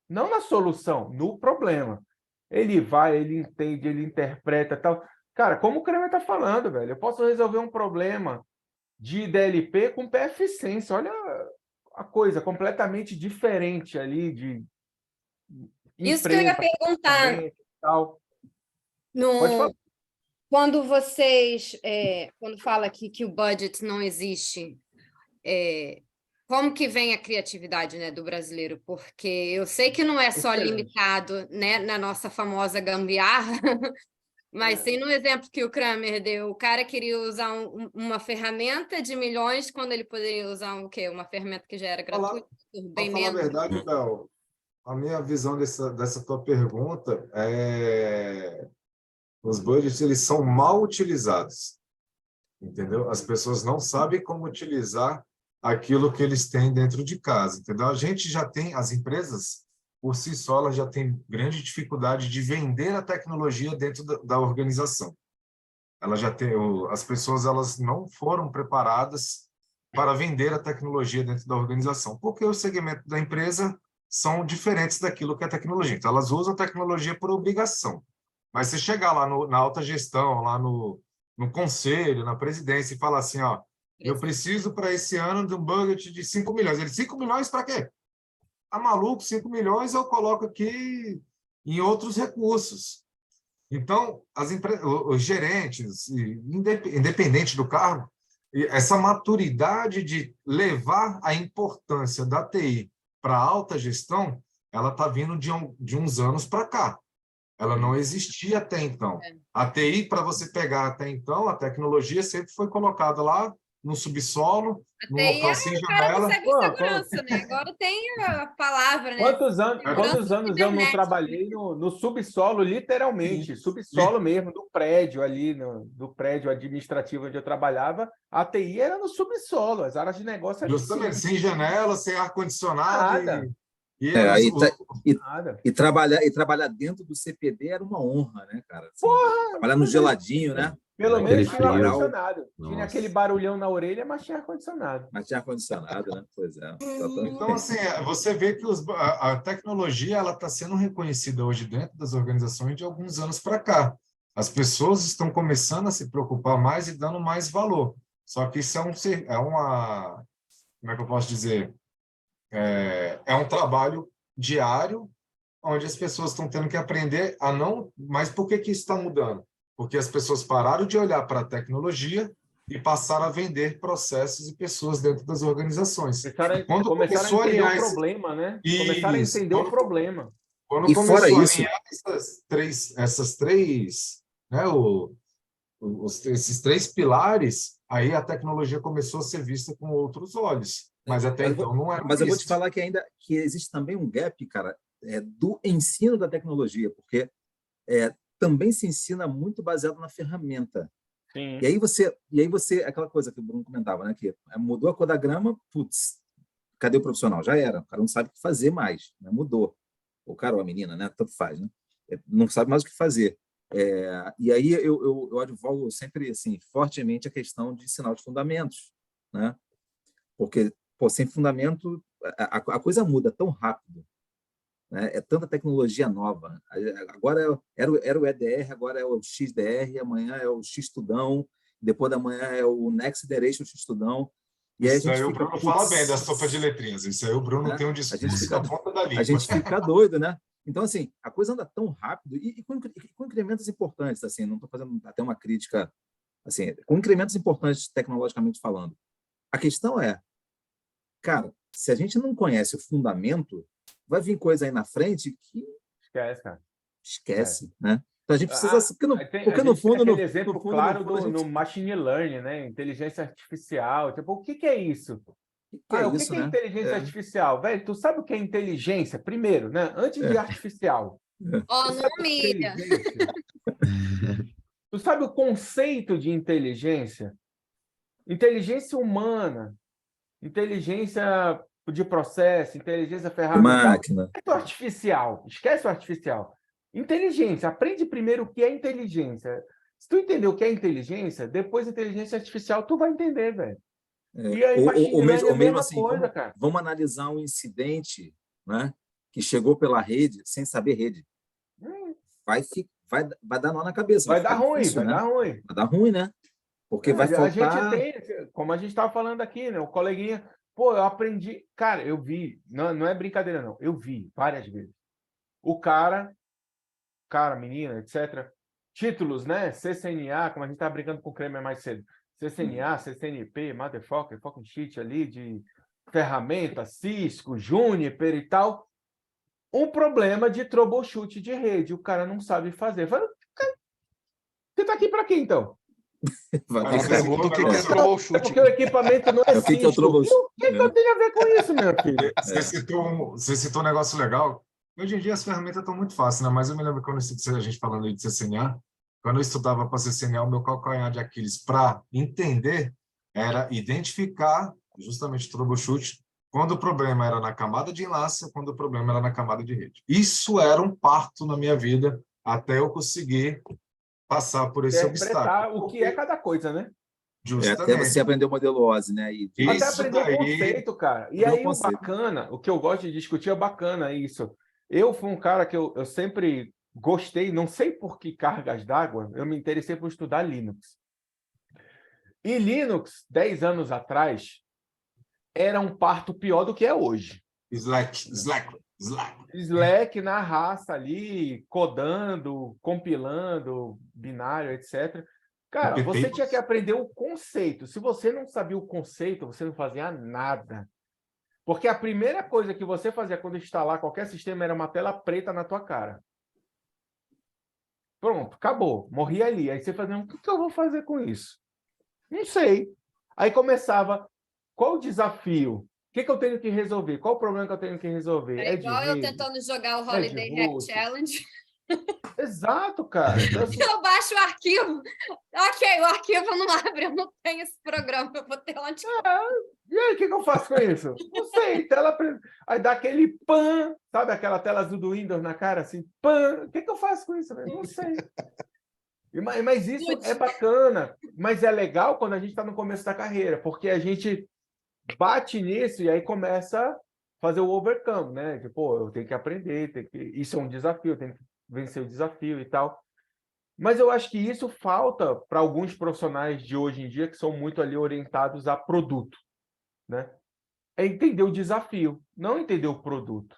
Não na solução, no problema. Ele vai, ele entende, ele interpreta tal. Cara, como o Kramer está falando, velho, eu posso resolver um problema de DLP com PF-Sense. Olha a coisa completamente diferente ali de Isso que eu ia perguntar. Tal. Pode falar. Quando vocês, quando fala que o budget não existe, como que vem a criatividade, né, do brasileiro? Porque eu sei que não é só limitado, né, na nossa famosa gambiarra, mas tem no exemplo que o Kramer deu, o cara queria usar uma ferramenta de milhões quando ele poderia usar o quê? Uma ferramenta que já era gratuita, bem menos. Para falar a verdade, Bel, a minha visão dessa tua pergunta é os budgets eles são mal utilizados, entendeu? As pessoas não sabem como utilizar aquilo que eles têm dentro de casa, entendeu? A gente já tem, as empresas, por si só, elas já têm grande dificuldade de vender a tecnologia dentro da organização. Ela já tem, as pessoas elas não foram preparadas para vender a tecnologia dentro da organização, porque o segmento da empresa são diferentes daquilo que é tecnologia. Então, elas usam a tecnologia por obrigação. Mas se chegar lá na alta gestão, lá no conselho, na presidência, e falar assim, ó, eu preciso para esse ano de um budget de 5 milhões. Ele, 5 milhões para quê? Tá maluco? 5 milhões eu coloco aqui em outros recursos. Então, os gerentes, independente do cargo, essa maturidade de levar a importância da TI para a alta gestão, ela está vindo de uns anos para cá. Ela não existia até então. É. A TI, para você pegar até então, a tecnologia sempre foi colocada lá no subsolo, num TI local era sem o cara do janela. cibersegurança, né? Agora tem a palavra, né? Quantos anos eu não cibernética. trabalhei no subsolo, literalmente, subsolo mesmo, do prédio ali, do prédio administrativo onde eu trabalhava, a TI era no subsolo, as áreas de negócio eram em Justamente, cima. sem janela, sem ar-condicionado. Nada. E É, aí Nada. e trabalhar dentro do CPD era uma honra, né, cara? Assim, trabalhar no geladinho, né? Pelo Aquele menos tinha frio. ar-condicionado. Tinha Nossa. aquele barulhão na orelha, mas tinha ar-condicionado. Mas tinha ar-condicionado, né? Pois é. Então, assim, você vê que a tecnologia ela está sendo reconhecida hoje dentro das organizações de alguns anos para cá. As pessoas estão começando a se preocupar mais e dando mais valor. Só que isso é uma... Como é que eu posso dizer? É um trabalho diário, onde as pessoas estão tendo que aprender a não... Mas por que isso está mudando? Porque as pessoas pararam de olhar para a tecnologia e passaram a vender processos e pessoas dentro das organizações. Quando Começaram a começou entender alinhar o problema, né? Começaram a isso, entender o problema. quando E fora começou a isso, alinhar essas três, né, esses três pilares, aí a tecnologia começou a ser vista com outros olhos. Mas até então não era mas eu vou te visto. falar que ainda que existe também um gap, cara, do ensino da tecnologia, porque também se ensina muito baseado na ferramenta. Sim. E aí você, aquela coisa que o Bruno comentava, né, que mudou a cor da grama, putz, cadê o profissional? Já era, o cara não sabe o que fazer mais, né? Mudou. O cara ou a menina, né? Tanto faz, né? Não sabe mais o que fazer. E aí eu advogo sempre, assim, fortemente a questão de ensinar os fundamentos, né? Porque, pô, sem fundamento, a coisa muda tão rápido, né? É tanta tecnologia nova. Agora era o EDR, agora é o XDR, amanhã é o X-Tudão, depois da manhã é o Next Generation X-Tudão. E aí Isso aí o Bruno fala bem da sopa de letrinhas. Isso aí o Bruno tem um discurso da ponta da língua. A gente fica doido, né? Então, assim, a coisa anda tão rápido e com incrementos importantes, assim, não estou fazendo até uma crítica, assim, com incrementos importantes tecnologicamente falando. A questão é, cara, se a gente não conhece o fundamento, vai vir coisa aí na frente que Esquece, cara. esquece, né? Então a gente precisa, porque no fundo, aquele exemplo claro no no machine learning, né? Inteligência artificial. Tipo, o que é isso? que é o isso, que é né? inteligência artificial? Velho, tu sabe o que é inteligência? Primeiro, né? Antes de artificial. Ó, Tu não sabe o que é humilha. inteligência? Tu sabe o conceito de inteligência? Inteligência humana, inteligência de processo, inteligência ferramental. Máquina. Esquece o artificial. Esquece o artificial. Inteligência. Aprende primeiro o que é inteligência. Se tu entender o que é inteligência, depois inteligência artificial tu vai entender, velho. E aí, machine learning é a mesma assim, coisa, cara. vamos analisar um incidente, né, que chegou pela rede sem saber rede. Vai dar nó na cabeça. Vai dar ruim, difícil, vai né? dar ruim. Vai dar ruim, né? Porque vai A gente faltar... tem, como a gente estava falando aqui, né? O coleguinha, pô, eu aprendi. Cara, eu vi, não é brincadeira, não. Eu vi várias vezes. O cara, menina, etc. Títulos, né? CCNA, como a gente estava brincando com o Kramer mais cedo. CCNA, CCNP, Motherfucker, fucking shit ali, de ferramenta, Cisco, Juniper e tal. Um problema de troubleshoot de rede. O cara não sabe fazer. Fala, você está aqui para quê, então? Cara, você Pergunta o que é troubleshoot. Porque o equipamento não é O que é o Cisco. troubleshoot? O que eu tenho a ver com isso, meu filho? Você citou um negócio legal. Hoje em dia as ferramentas estão muito fáceis, né? Mas eu me lembro quando a gente falando aí de CCNA, quando eu estudava para CCNA, o meu calcanhar de Aquiles para entender era identificar justamente o troubleshoot quando o problema era na camada de enlace, quando o problema era na camada de rede. Isso era um parto na minha vida até eu conseguir passar por esse obstáculo. O que é cada coisa, né? Justamente. Até você aprender o modelo OSI, né? Até aprender o conceito, cara. E aí o bacana, o que eu gosto de discutir é bacana isso. Eu fui um cara que eu sempre gostei, não sei por que cargas d'água, eu me interessei por estudar Linux. E Linux, 10 anos atrás, era um parto pior do que é hoje. Slack na raça ali, codando, compilando, binário, etc. Cara, você tinha que aprender o conceito. Se você não sabia o conceito, você não fazia nada. Porque a primeira coisa que você fazia quando instalar qualquer sistema era uma tela preta na tua cara. Pronto, acabou. Morri ali. Aí você fazia, o que eu vou fazer com isso? Não sei. Aí começava, qual o desafio? O que eu tenho que resolver? Qual o problema que eu tenho que resolver? É De igual eu rede? tentando jogar o É de Holiday Hack host? Challenge. Exato, cara. Então, assim, Eu baixo o arquivo. Ok, o arquivo não abre, eu não tenho esse programa, eu vou ter onde. e aí, o que eu faço com isso? Não sei, tela preta. Aí dá aquele pan, sabe aquela tela azul do Windows na cara, assim, pan. O que eu faço com isso? Não sei. Mas isso é bacana, mas é legal quando a gente está no começo da carreira, porque a gente bate nisso e aí começa a fazer o overcome, né? Tipo, eu tenho que aprender, isso é um desafio, eu tenho que vencer o desafio e tal. Mas eu acho que isso falta para alguns profissionais de hoje em dia que são muito ali orientados a produto, né? É entender o desafio, não entender o produto.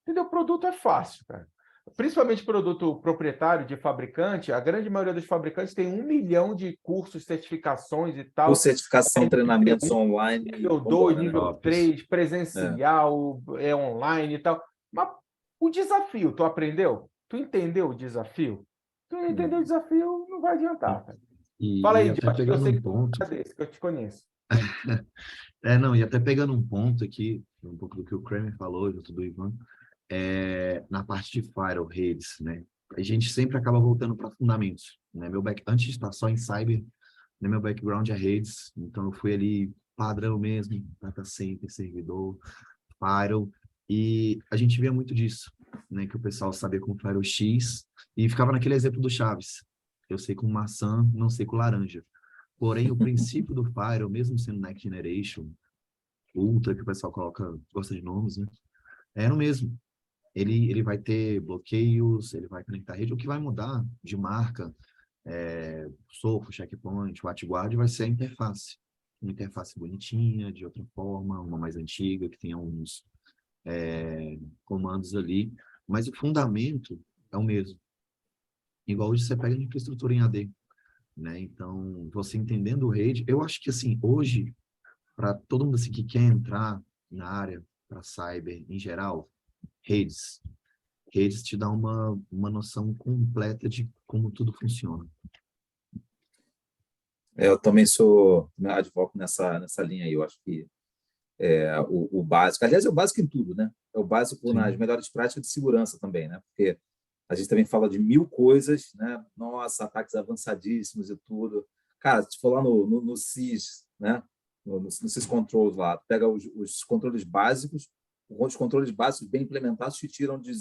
Entender o produto é fácil, cara. Principalmente produto proprietário de fabricante, a grande maioria dos fabricantes tem 1 milhão de cursos, certificações e Por tal. certificação, treinamentos online. Nível 2, Vambora, né? nível 3, presencial, online e tal. Mas o desafio, tu aprendeu? Tu entendeu o desafio? Tu não entendeu o desafio, não vai adiantar. Cara. Fala aí, até Josh, eu pegando sei um que tu ponto, é desse, que eu te conheço. não, e até pegando um ponto aqui, um pouco do que o Kramer falou, junto do Ivan, na parte de firewall, redes, né? A gente sempre acaba voltando para fundamentos, né? Antes de estar só em cyber, né, meu background é redes, então eu fui ali padrão mesmo, data center, servidor, firewall, e a gente via muito disso, né? Que o pessoal sabia com firewall X, e ficava naquele exemplo do Chaves. Eu sei com maçã, não sei com laranja. Porém, o princípio do firewall, mesmo sendo Next Generation, Ultra, que o pessoal gosta de nomes, né? É o mesmo. Ele vai ter bloqueios, ele vai conectar a rede. O que vai mudar de marca, Sophos, Checkpoint, WatchGuard, vai ser a interface. Uma interface bonitinha, de outra forma, uma mais antiga, que tenha uns comandos ali. Mas o fundamento é o mesmo. Igual hoje você pega de infraestrutura em AD, né? Então, você entendendo o rede, eu acho que, assim, hoje, para todo mundo assim, que quer entrar na área, para cyber em geral, redes. Redes te dá uma noção completa de como tudo funciona. Eu também sou advogo nessa linha aí. Eu acho que o básico, aliás, é o básico em tudo, né? É o básico nas melhores práticas de segurança também, né? Porque a gente também fala de 1000 coisas, né? Nossa, ataques avançadíssimos e tudo. Cara, se for lá no SIS, né? No SIS Controls lá, pega os controles básicos, os controles básicos bem implementados te tiram de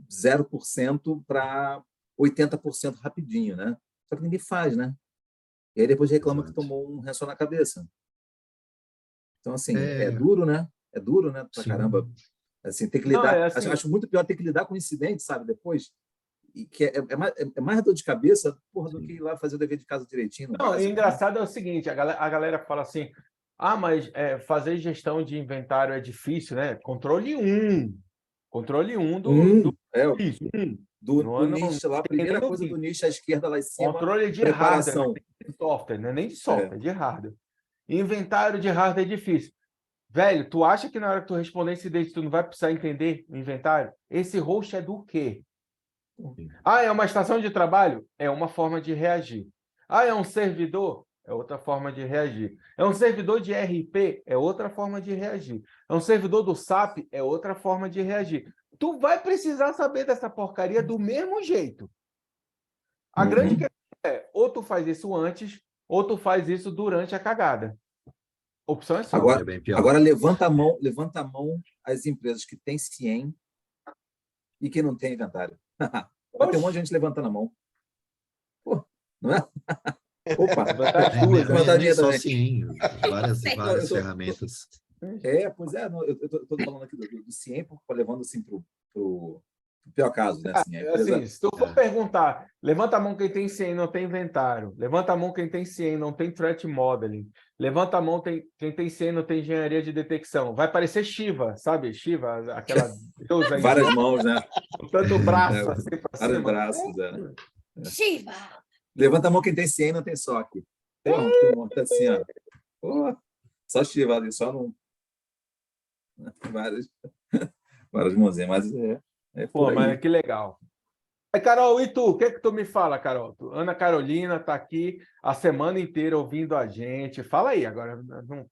0% para 80% rapidinho, né? Só que ninguém faz, né? E aí depois reclama que tomou um ranço na cabeça. Então, assim, é duro, né? É duro, né? Pra caramba. Assim, ter que lidar... Não, assim, acho muito pior ter que lidar com incidente, sabe? Depois, e que é mais dor de cabeça, porra, do que ir lá fazer o dever de casa direitinho. No não, básico, o engraçado é o seguinte, a galera fala assim, mas fazer gestão de inventário é difícil, né? Controle 1. Controle 1 do isso, do nicho lá, a primeira coisa do nicho à esquerda lá em cima, controle de preparação. hardware, de software, não é nem de software, de hardware. Inventário de hardware é difícil. Velho, tu acha que na hora que tu responder esse date, tu não vai precisar entender o inventário? Esse host é do quê? É uma estação de trabalho? É uma forma de reagir. É um servidor? É outra forma de reagir. É um servidor de RP? É outra forma de reagir. É um servidor do SAP? É outra forma de reagir. Tu vai precisar saber dessa porcaria do mesmo jeito. A grande questão é, ou tu faz isso antes, ou tu faz isso durante a cagada. Opção é só. Agora levanta a mão as empresas que têm CIEM e que não têm inventário. Vai ter um monte de gente levantando a mão. Pô, não é? Opa! Levantar a minha também. Sim, várias ferramentas. Pois é. Eu estou falando aqui do CIEM, levando assim para o pior caso, né? Assim, se tu for perguntar, levanta a mão quem tem CIEM e não tem inventário. Levanta a mão quem tem CIEM e não tem threat modeling. Levanta a mão quem tem CIEM e não tem engenharia de detecção. Vai parecer Shiva, sabe? Shiva, aquela deusa aí. Várias mãos, né? Com tanto braço assim para cima. Vários braços, Shiva! Levanta a mão quem tem CIEM e não tem SOC. Porra, que monta assim, ó. Porra, só Shiva ali, só não... Várias, várias mãozinhas, mas é Pô, por aí. mas que legal. Aí, Carol, e tu? O que é que tu me fala, Carol? Ana Carolina está aqui a semana inteira ouvindo a gente. Fala aí, agora não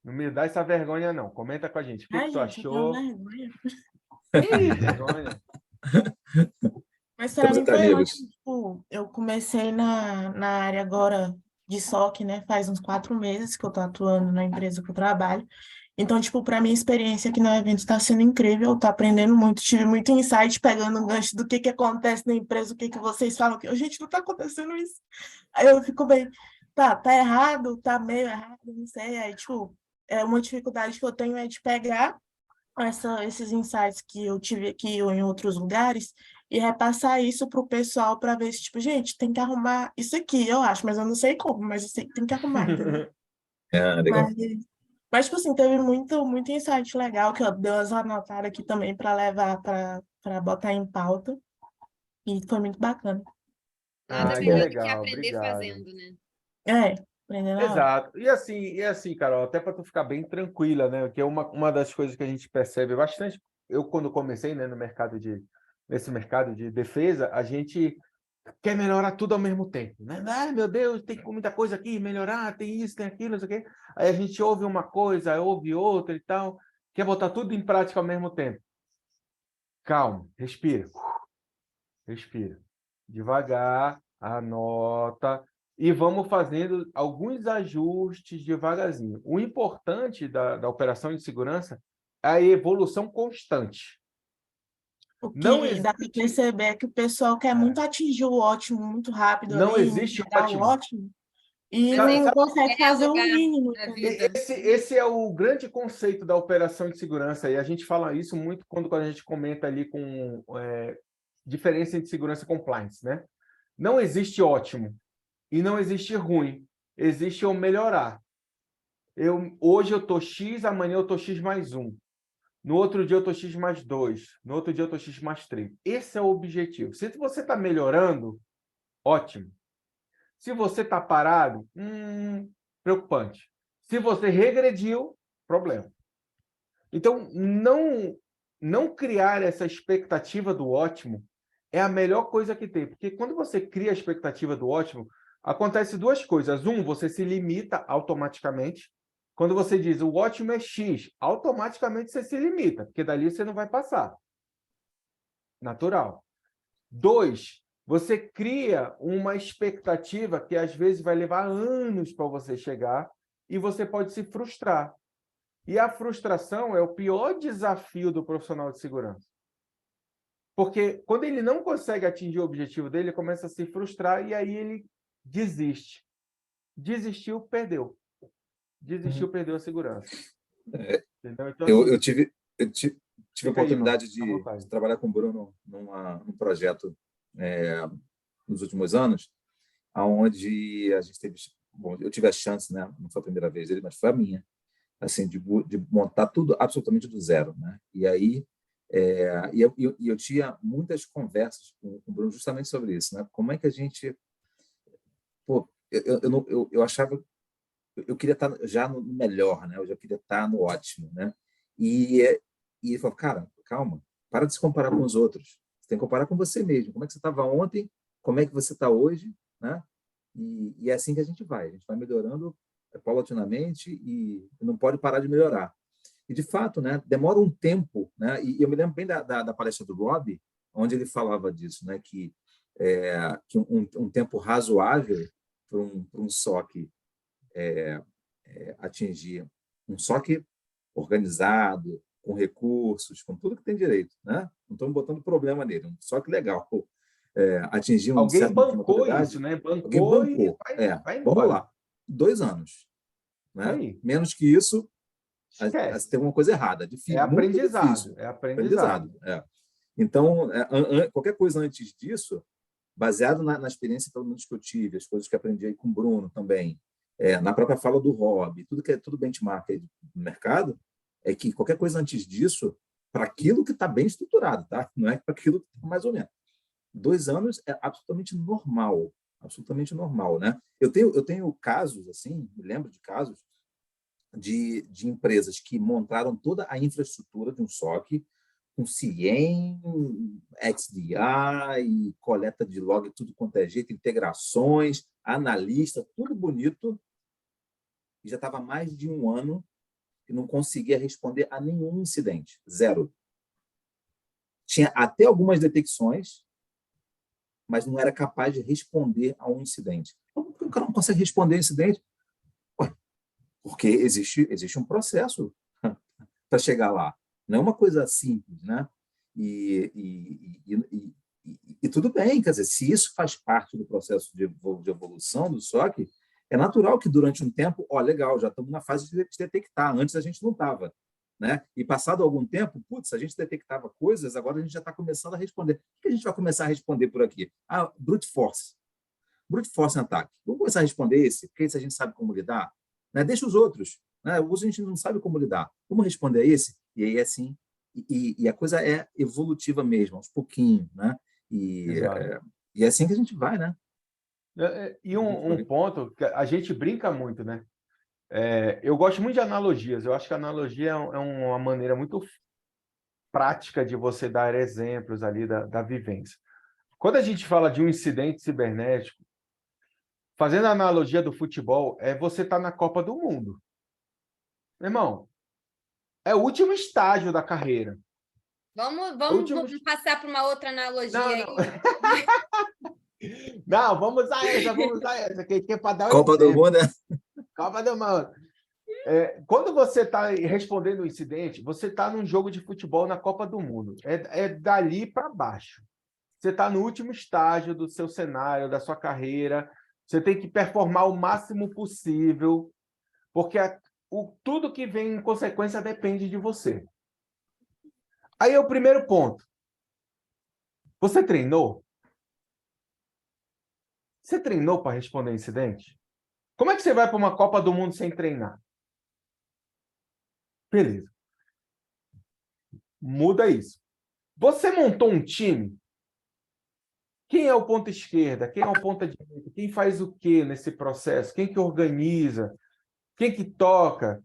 me dá essa vergonha, não. Comenta com a gente. O que Ai, que tu gente, eu tenho achou? vergonha. Ih, vergonha. Mas para Estamos mim entre foi amigos. ótimo. Tipo, eu comecei na área agora de SOC, né? Faz uns 4 meses que eu tô atuando na empresa que eu trabalho. Então, tipo, para mim, a experiência aqui no evento está sendo incrível. Eu tô aprendendo muito, tive muito insight pegando um gancho do que acontece na empresa, o que vocês falam. Que, gente, não tá acontecendo isso. Aí eu fico bem, tá errado, tá meio errado, não sei. Aí, tipo, uma dificuldade que eu tenho é de pegar esses insights que eu tive aqui ou em outros lugares e repassar isso para o pessoal para ver se, tipo, gente, tem que arrumar isso aqui, eu acho, mas eu não sei como, mas eu sei que tem que arrumar, entendeu? Legal. Mas, tipo assim, teve muito insight legal que eu dei umas anotadas aqui também para levar para botar em pauta e foi muito bacana. Nada Ah, que melhor do que legal, aprender obrigado. fazendo, né? Aprendendo na hora. Exato. E assim, Carol, até para tu ficar bem tranquila, né? Que é uma das coisas que a gente percebe bastante. Eu, quando comecei, né, nesse mercado de defesa, a gente quer melhorar tudo ao mesmo tempo, né? Ai, meu Deus, tem muita coisa aqui, melhorar, tem isso, tem aquilo, não sei o quê. Aí a gente ouve uma coisa, ouve outra e tal, quer botar tudo em prática ao mesmo tempo. Calma, respira. Respira. Devagar, anota e vamos fazendo alguns ajustes devagarzinho. O importante da operação de segurança é a evolução constante. O Não que dá para existe, perceber é que o pessoal quer muito atingir o ótimo muito rápido não ali, existe entregar o ótimo. ótimo, e Sabe, não sabe, consegue É fazer o lugar mínimo, da entendeu? vida. esse é o grande conceito da operação de segurança e a gente fala isso muito quando a gente comenta ali com diferença entre segurança e compliance, né? Não existe ótimo e não existe ruim, existe o melhorar. Hoje eu estou X, amanhã eu estou X mais 1. No outro dia eu estou X mais 2. No outro dia eu estou X mais 3. Esse é o objetivo. Se você está melhorando, ótimo. Se você está parado, preocupante. Se você regrediu, problema. Então, não criar essa expectativa do ótimo é a melhor coisa que tem. Porque quando você cria a expectativa do ótimo, acontece duas coisas. Você se limita automaticamente. Quando você diz o ótimo é X, automaticamente você se limita, porque dali você não vai passar. Natural. 2, você cria uma expectativa que às vezes vai levar anos para você chegar e você pode se frustrar. E a frustração é o pior desafio do profissional de segurança. Porque quando ele não consegue atingir o objetivo dele, ele começa a se frustrar e aí ele desiste. Desistiu, perdeu. Desistiu, perdeu a segurança. Entendeu? Então, Eu, assim, eu tive, eu ti- tive a fica aí, irmão, oportunidade à de vontade. trabalhar com o Bruno num projeto nos últimos anos, aonde a gente teve, bom, eu tive a chance, né? Não foi a primeira vez dele, mas foi a minha, assim, de montar tudo absolutamente do zero, né? E aí eu tinha muitas conversas com o Bruno justamente sobre isso, né? Como é que a gente, pô, eu achava, eu queria estar já no melhor, né? Eu já queria estar no ótimo, né? E, e ele falou, cara, calma, para de se comparar com os outros. Você tem que comparar com você mesmo. Como é que você estava ontem? Como é que você está hoje? Né? E é assim que a gente vai melhorando paulatinamente e não pode parar de melhorar. E, de fato, né, demora um tempo, né? E eu me lembro bem da palestra do Rob, onde ele falava disso, né? Que um tempo razoável para um SOC atingir um SOC organizado, com recursos, com tudo que tem direito, né? Não estamos botando problema nele, um SOC legal, atingir um Alguém certo nível de bancou isso, maturidade, né? alguém Bancou e bancou. vai Vamos embora. lá, 2 anos, né? Aí, Menos que isso, esquece. tem uma coisa errada, É muito aprendizado, difícil, é aprendizado. aprendizado. Então, qualquer coisa antes disso, baseado na experiência, pelo menos que eu tive, as coisas que aprendi aí com o Bruno também, na própria fala do Rob, tudo que é tudo benchmark aí do mercado, é que qualquer coisa antes disso, para aquilo que está bem estruturado, tá? Não é para aquilo que está mais ou menos. 2 anos é absolutamente normal, né? Eu tenho casos assim, me lembro de casos de empresas que montaram toda a infraestrutura de um SOC, com CIEM, XDR, coleta de log, tudo quanto é jeito, integrações, analista, tudo bonito, e já estava mais de um ano e não conseguia responder a nenhum incidente. Zero. Tinha até algumas detecções, mas não era capaz de responder a um incidente. Como que o cara não consegue responder a incidente? Ué, porque existe um processo para chegar lá. Não é uma coisa simples, né? E tudo bem, quer dizer, se isso faz parte do processo de evolução do SOC, é natural que durante um tempo, legal, já estamos na fase de detectar, antes a gente não estava, né? E passado algum tempo, putz, a gente detectava coisas, agora a gente já está começando a responder. O que a gente vai começar a responder por aqui? Brute force. Brute force em ataque. Vamos começar a responder esse, porque esse a gente sabe como lidar, né? Deixa os outros, né? Os a gente não sabe como lidar. Vamos responder a esse? E aí, assim, e a coisa é evolutiva mesmo, aos pouquinhos, né? E é assim que a gente vai, né? E um ponto que a gente brinca muito, né? Eu gosto muito de analogias. Eu acho que a analogia é uma maneira muito prática de você dar exemplos ali da vivência. Quando a gente fala de um incidente cibernético, fazendo a analogia do futebol, você estar na Copa do Mundo. Meu irmão, é o último estágio da carreira. Vamos passar para uma outra analogia aí. Não, vamos usar essa. Que é para dar Copa do Mundo, né? Copa do Mundo. Quando você está respondendo um incidente, você está num jogo de futebol na Copa do Mundo. É dali para baixo. Você está no último estágio do seu cenário, da sua carreira. Você tem que performar o máximo possível, porque tudo que vem em consequência depende de você. Aí é o primeiro ponto. Você treinou? Você treinou para responder incidente? Como é que você vai para uma Copa do Mundo sem treinar? Beleza. Muda isso. Você montou um time? Quem é o ponta esquerda? Quem é o ponta direita? Quem faz o quê nesse processo? Quem que organiza? Quem que toca?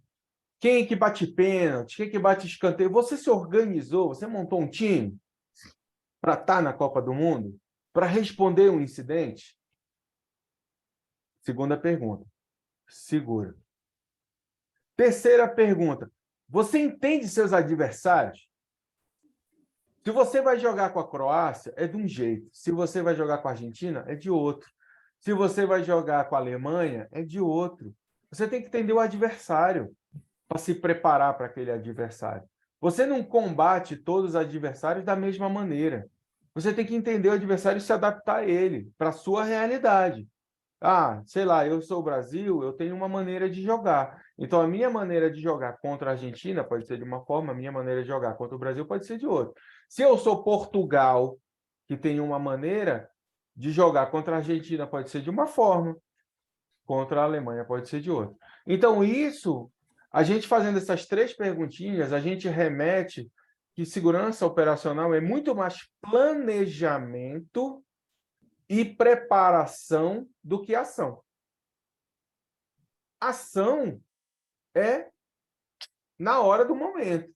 Quem que bate pênalti? Quem que bate escanteio? Você se organizou? Você montou um time para estar na Copa do Mundo? Para responder um incidente? Segunda pergunta. Segura. Terceira pergunta. Você entende seus adversários? Se você vai jogar com a Croácia, é de um jeito. Se você vai jogar com a Argentina, é de outro. Se você vai jogar com a Alemanha, é de outro. Você tem que entender o adversário para se preparar para aquele adversário. Você não combate todos os adversários da mesma maneira. Você tem que entender o adversário e se adaptar a ele, para a sua realidade. Sei lá, eu sou o Brasil, eu tenho uma maneira de jogar. Então, a minha maneira de jogar contra a Argentina pode ser de uma forma, a minha maneira de jogar contra o Brasil pode ser de outra. Se eu sou Portugal, que tem uma maneira de jogar contra a Argentina, pode ser de uma forma, contra a Alemanha pode ser de outra. Então, a gente fazendo essas 3 perguntinhas, a gente remete que segurança operacional é muito mais planejamento e preparação do que ação. Ação é na hora do momento,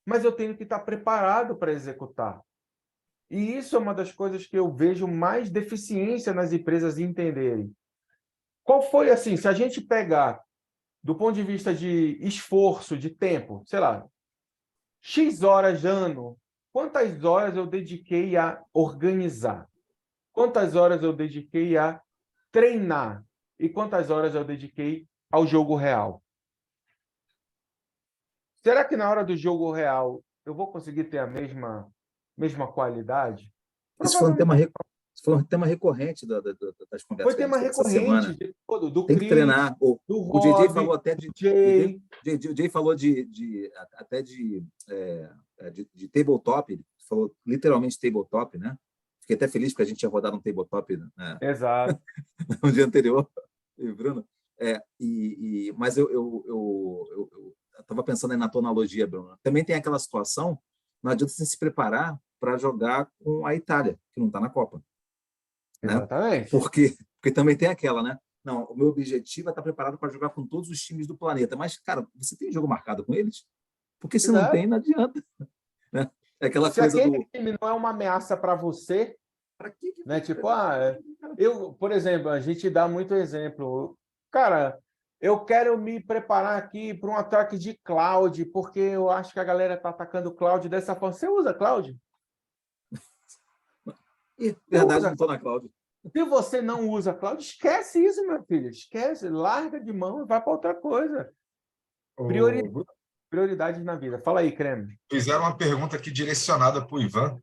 mas eu tenho que estar preparado para executar. E isso é uma das coisas que eu vejo mais deficiência nas empresas entenderem. Qual foi, assim, se a gente pegar do ponto de vista de esforço, de tempo, sei lá, X horas ano, quantas horas eu dediquei a organizar? Quantas horas eu dediquei a treinar? E quantas horas eu dediquei ao jogo real? Será que na hora do jogo real eu vou conseguir ter a mesma qualidade? Isso foi um tema recorrente das conversas Foi que a tema gente teve essa semana. recorrente do Tem que Chris, treinar. do O JJ Rob, falou até do Jay. O JJ falou até de tabletop. Ele falou literalmente tabletop, né? Fiquei até feliz porque a gente tinha rodado um tabletop, né? Exato. No dia anterior, Bruno. Mas eu estava pensando aí na tua analogia, Bruno. Também tem aquela situação, não adianta você se preparar para jogar com a Itália, que não está na Copa. Exatamente. Né? Porque também tem aquela, né? não, o meu objetivo é estar preparado para jogar com todos os times do planeta. Mas, cara, você tem jogo marcado com eles? Porque se não Exato. tem, não adianta. Né? É aquela Se coisa aquele do... time não é uma ameaça para você, Para que né? Tipo, eu, por exemplo, a gente dá muito exemplo. Cara, eu quero me preparar aqui para um ataque de cloud, porque eu acho que a galera está atacando cloud dessa forma. Você usa cloud? Ih, verdade, usa. não estou na cloud. Se você não usa cloud, esquece isso, meu filho. Esquece, larga de mão e vai para outra coisa. Prioridades na vida. Fala aí, Creme. Fizeram uma pergunta aqui direcionada para o Ivan.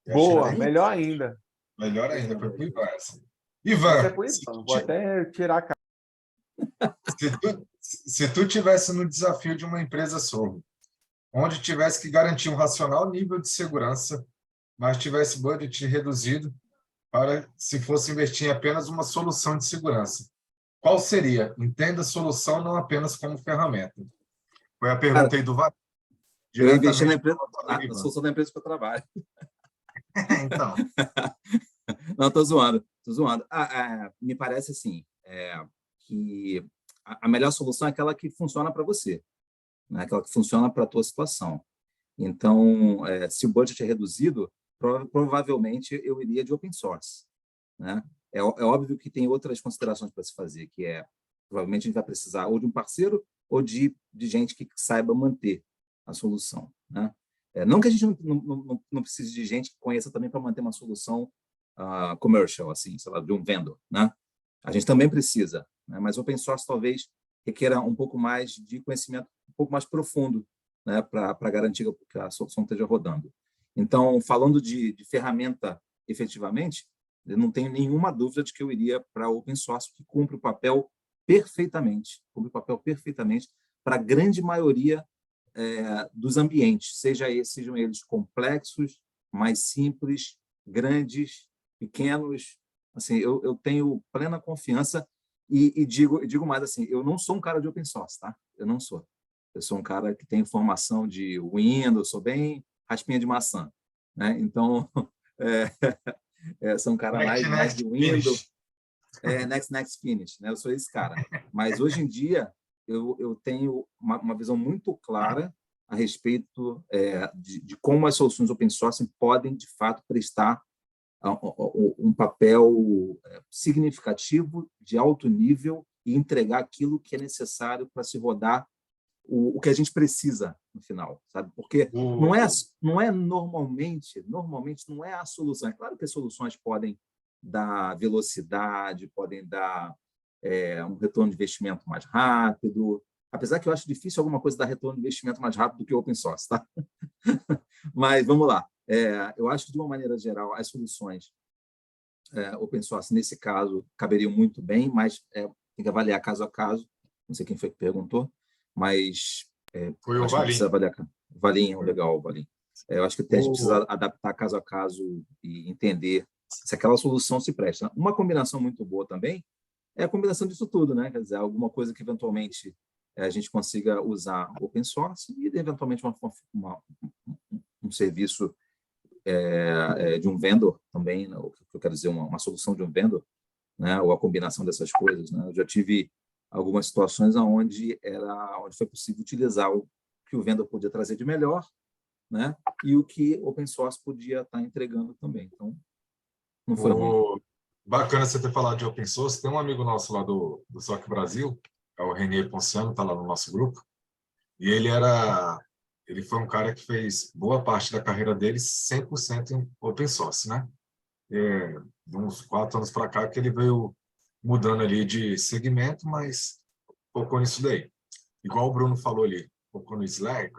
Eu achei Boa, bem- melhor ainda. Melhor ainda, foi para o Ivan essa. Essa é Ivan, por isso. Vou até tirar a cara. se tu tivesse no desafio de uma empresa Sorro, onde tivesse que garantir um racional nível de segurança, mas tivesse budget reduzido para se fosse investir em apenas uma solução de segurança, qual seria? Entenda solução não apenas como ferramenta. Foi a pergunta aí do Valim. Eu investi na Diretamente empresa, na solução da empresa que eu trabalho. Então, Não, estou zoando. Me parece assim, que a melhor solução é aquela que funciona para você, né? Aquela que funciona para a tua situação. Então, se o budget é reduzido, provavelmente eu iria de open source, né? É óbvio que tem outras considerações para se fazer, que provavelmente a gente vai precisar ou de um parceiro ou de gente que saiba manter a solução, né? Não que a gente não precise de gente que conheça também para manter uma solução commercial, assim, sei lá, de um vendor, né? A gente também precisa, né? Mas open source talvez requer um pouco mais de conhecimento, um pouco mais profundo, né? Para garantir que a solução esteja rodando. Então, falando de ferramenta efetivamente, eu não tenho nenhuma dúvida de que eu iria para open source, que cumpre o papel perfeitamente para a grande maioria dos ambientes, sejam eles complexos, mais simples, grandes, pequenos. Assim, eu tenho plena confiança e digo mais assim, eu não sou um cara de open source, tá? Eu não sou. Eu sou um cara que tem formação de Windows, sou bem raspinha de maçã, né? Então, sou um cara mais de Windows, next finish, né? Eu sou esse cara. Mas hoje em dia eu tenho uma visão muito clara a respeito de como as soluções open source podem, de fato, prestar um papel significativo, de alto nível, e entregar aquilo que é necessário para se rodar o que a gente precisa no final, sabe? Porque não é normalmente não é a solução. É claro que as soluções podem dar velocidade, podem dar um retorno de investimento mais rápido, apesar que eu acho difícil alguma coisa dar retorno de investimento mais rápido do que o open source, tá? Mas vamos lá. Eu acho que, de uma maneira geral, as soluções open source, nesse caso, caberiam muito bem, mas tem que avaliar caso a caso. Não sei quem foi que perguntou, mas foi o acho que Valim. precisa avaliar. Valim, legal, Valim. Eu acho que a gente precisa adaptar caso a caso e entender se aquela solução se presta. Uma combinação muito boa também é a combinação disso tudo, né? Quer dizer, alguma coisa que eventualmente a gente consiga usar open source e, eventualmente, um serviço de um vendor também, né? O que eu quero dizer, uma solução de um vendor, né? Ou a combinação dessas coisas, né? Eu já tive algumas situações onde foi possível utilizar o que o vendor podia trazer de melhor, né? E o que open source podia estar entregando também. Então, não foi ruim. Bacana você ter falado de open source. Tem um amigo nosso lá do SOC Brasil, é o Renier Ponciano, está lá no nosso grupo, e ele foi um cara que fez boa parte da carreira dele 100% em open source, né? De uns 4 anos para cá que ele veio mudando ali de segmento, mas focou nisso daí. Igual o Bruno falou ali, focou no Slack,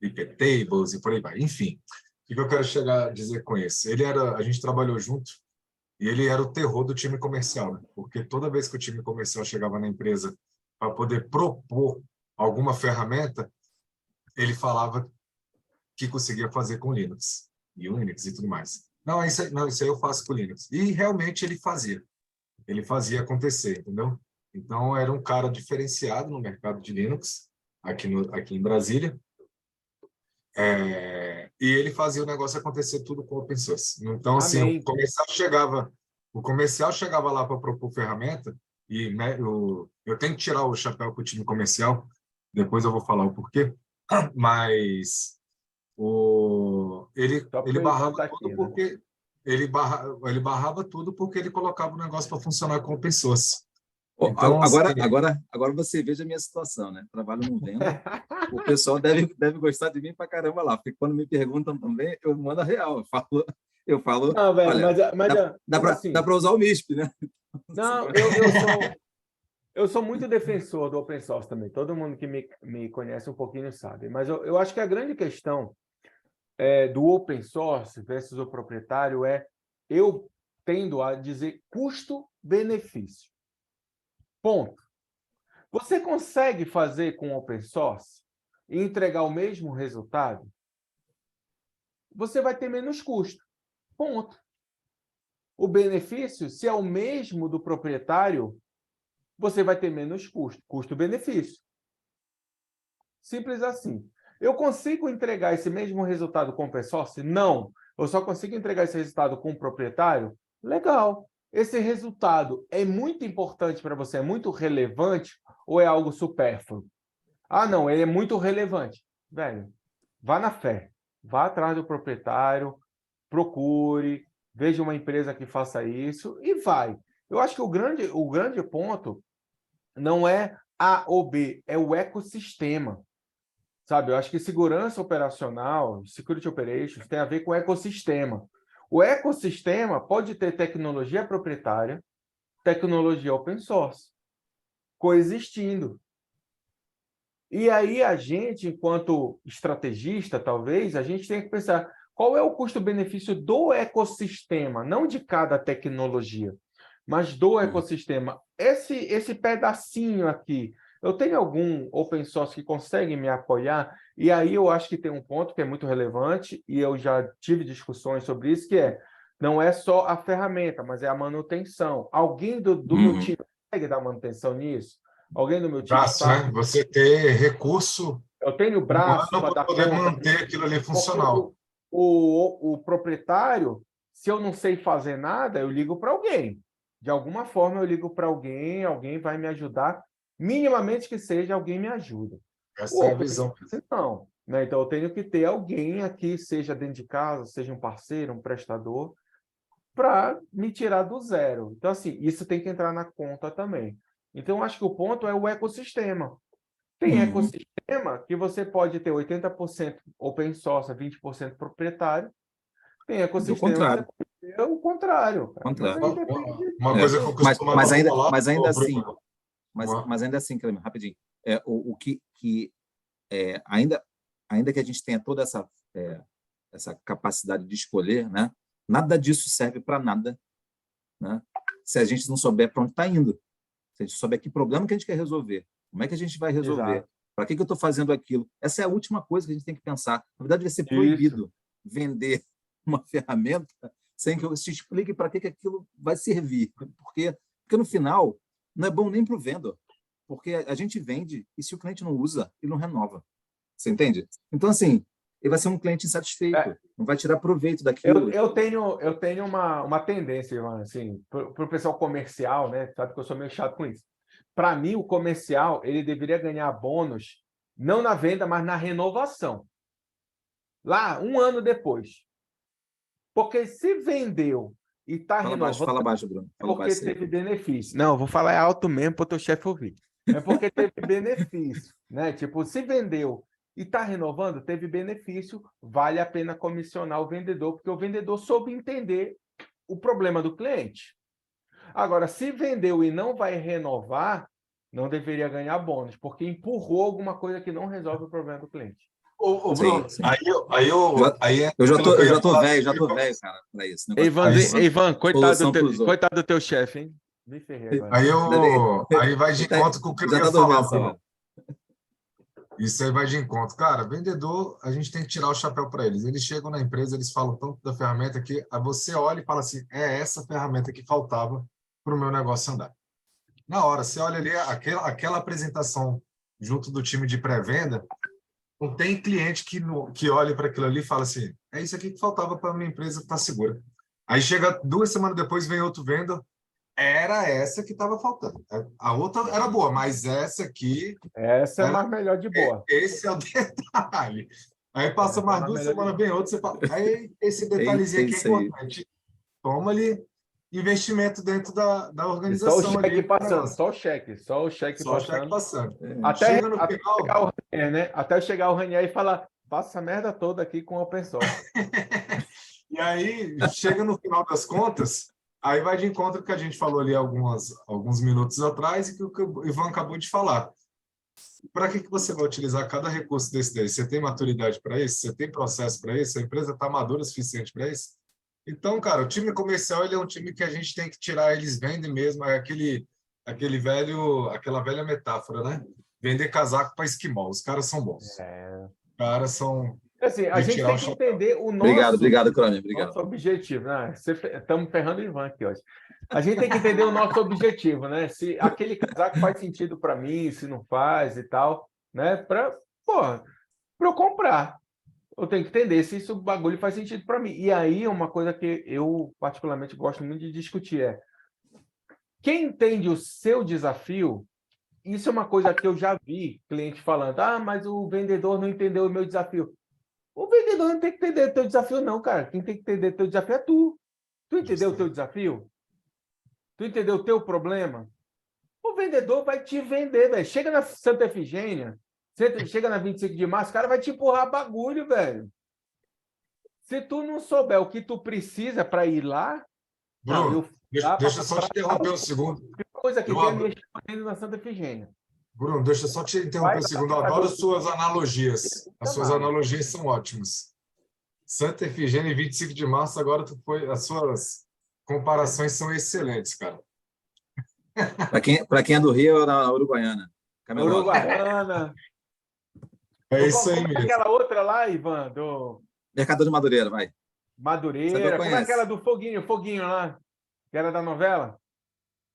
IP Tables e por aí vai. Enfim, o que eu quero chegar a dizer com isso? A gente trabalhou junto e ele era o terror do time comercial, né? Porque toda vez que o time comercial chegava na empresa para poder propor alguma ferramenta, ele falava que conseguia fazer com Linux, e Unix e tudo mais. Não, isso aí eu faço com Linux. E realmente ele fazia acontecer, entendeu? Então, era um cara diferenciado no mercado de Linux, aqui em Brasília, e ele fazia o negócio acontecer tudo com open source. Então, assim, Amém. o comercial chegava lá para propor ferramenta, e eu tenho que tirar o chapéu para o time comercial, depois eu vou falar o porquê, mas ele Só porque o Ivan barrava tá tudo aqui, né? porque ele barrava tudo porque ele colocava o negócio para funcionar com open source. Então, Agora, assim, agora você veja a minha situação, né? Trabalho no venda, o pessoal deve gostar de mim pra caramba lá, porque quando me perguntam também, eu mando a real. Eu falo, Não, velho, olha, mas assim, dá para usar o MISP, né? não, eu sou muito defensor do open source também. Todo mundo que me conhece um pouquinho sabe. Mas eu acho que a grande questão do open source versus o proprietário eu tendo a dizer custo-benefício. Ponto. Você consegue fazer com open source e entregar o mesmo resultado? Você vai ter menos custo. Ponto. O benefício, se é o mesmo do proprietário, você vai ter menos custo. Custo-benefício. Simples assim. Eu consigo entregar esse mesmo resultado com open source? Não. Eu só consigo entregar esse resultado com o proprietário? Legal. Esse resultado é muito importante para você, é muito relevante ou é algo supérfluo? Ah, não, ele é muito relevante. Velho, vá na fé. Vá atrás do proprietário, procure, veja uma empresa que faça isso e vai. Eu acho que o grande ponto não é A ou B, é o ecossistema. Sabe, eu acho que segurança operacional, security operations, tem a ver com o ecossistema. O ecossistema pode ter tecnologia proprietária, tecnologia open source, coexistindo. E aí a gente, enquanto estrategista, talvez, a gente tem que pensar qual é o custo-benefício do ecossistema, não de cada tecnologia, mas do ecossistema. Esse pedacinho aqui, eu tenho algum open source que consegue me apoiar? E aí eu acho que tem um ponto que é muito relevante, e eu já tive discussões sobre isso, que não é só a ferramenta, mas é a manutenção. Alguém do meu time consegue dar manutenção nisso? Alguém do meu time braço, né? Você ter recurso eu tenho braço humano para para dar poder conta, manter aquilo ali porque funcional. o proprietário, se eu não sei fazer nada, eu ligo para alguém. De alguma forma, eu ligo para alguém vai me ajudar, minimamente que seja, alguém me ajuda. Essa é a visão. Não, né? Então, eu tenho que ter alguém aqui, seja dentro de casa, seja um parceiro, um prestador, para me tirar do zero. Então, assim, isso tem que entrar na conta também. Então, acho que o ponto é o ecossistema. Tem ecossistema que você pode ter 80% open source, 20% proprietário. Tem ecossistema que você pode ter o contrário. Cara. Mas aí depende. Uma coisa que eu costumava falar... Mas ainda assim, Cleber, rapidinho. Ainda que a gente tenha toda essa capacidade de escolher, né? Nada disso serve para nada, né? Se a gente não souber para onde está indo. Se a gente souber que problema que a gente quer resolver, como é que a gente vai resolver, para que eu estou fazendo aquilo. Essa é a última coisa que a gente tem que pensar. Na verdade, vai ser proibido vender uma ferramenta sem que eu te explique para que aquilo vai servir. Porque no final, não é bom nem para o vendedor. Porque a gente vende e se o cliente não usa, ele não renova. Você entende? Então, assim, ele vai ser um cliente insatisfeito, não vai tirar proveito daquilo. Eu tenho uma tendência, Ivan, assim, para o pessoal comercial, né? Sabe que eu sou meio chato com isso. Para mim, o comercial ele deveria ganhar bônus, não na venda, mas na renovação. Lá, um ano depois. Porque se vendeu e está renovando... Fala baixo, Bruno. Fala porque teve benefício. Não, eu vou falar alto mesmo para o teu chefe ouvir. É porque teve benefício, né? Tipo, se vendeu e está renovando, teve benefício, vale a pena comissionar o vendedor, porque o vendedor soube entender o problema do cliente. Agora, se vendeu e não vai renovar, não deveria ganhar bônus, porque empurrou alguma coisa que não resolve o problema do cliente. Ô, Bruno, sim. eu já tô velho, cara, para isso. Ivan, coitado do teu chefe, hein? Me ferrei agora. Aí vai de encontro com o que eu ia falar, Bruno. Isso aí vai de encontro. Cara, vendedor, a gente tem que tirar o chapéu para eles. Eles chegam na empresa, eles falam tanto da ferramenta que você olha e fala assim, é essa ferramenta que faltava para o meu negócio andar. Na hora, você olha ali, aquela apresentação junto do time de pré-venda, não tem cliente que olhe para aquilo ali e fala assim, é isso aqui que faltava para a minha empresa estar segura. Aí chega 2 semanas depois, vem outro venda, era essa que estava faltando. A outra era boa, mas essa aqui, Essa é Ela- mais melhor de boa. esse é o detalhe. Aí passa Essa é mais mais 2 melhor de semanas, vem outra, você fala, aí esse Eita, detalhezinho aqui é isso aí. importante. Toma ali investimento dentro da E só o organização cheque ali. passando, só o cheque Só o cheque passando. passando. Até, Chega no até final, chegar o Ranier, né? Até chegar o Ranier e falar, passa essa merda toda aqui com o open source. e aí chega no final das contas, aí vai de encontro com o que a gente falou ali alguns minutos atrás e que o Ivan acabou de falar. Para que você vai utilizar cada recurso desse daí? Você tem maturidade para isso? Você tem processo para isso? A empresa está madura o suficiente para isso? Então, cara, o time comercial ele é um time que a gente tem que tirar, eles vendem mesmo, é aquela velha metáfora, né? Vender casaco para esquimó. Os caras são bons. Os caras são Assim, a de gente tirar tem o que chapéu. entender o Obrigado, Crônia. Obrigado. nosso objetivo, né? Estamos ferrando o Ivan aqui hoje. A gente tem que entender o nosso objetivo, né? Se aquele casaco faz sentido para mim, se não faz e tal, né? Para eu comprar. Eu tenho que entender se isso bagulho faz sentido para mim. E aí, uma coisa que eu particularmente gosto muito de discutir é quem entende o seu desafio. Isso é uma coisa que eu já vi cliente falando, mas o vendedor não entendeu o meu desafio. O vendedor não tem que entender o teu desafio, não, cara. Quem tem que entender o teu desafio é tu. Tu entendeu o teu desafio? Tu entendeu o teu problema? O vendedor vai te vender, velho. Chega na Santa Efigênia, chega na 25 de março, o cara vai te empurrar bagulho, velho. Se tu não souber o que tu precisa para ir lá, Bruno, deixa eu só te interromper um segundo. A coisa que Eu tem é adoro- mexer na Santa Efigênia. Bruno, deixa eu só te interromper um segundo. Eu adoro suas analogias. As suas analogias são ótimas. Santa Efigênia e 25 de março, agora as suas comparações são excelentes, cara. Para quem é do Rio, é na Uruguaiana. Camelota. Uruguaiana. É isso aí Como é mesmo. aquela outra lá, Ivan, do Mercador de Madureira, vai. Madureira. Sabe, eu Como é conheço. aquela do Foguinho lá, que era da novela?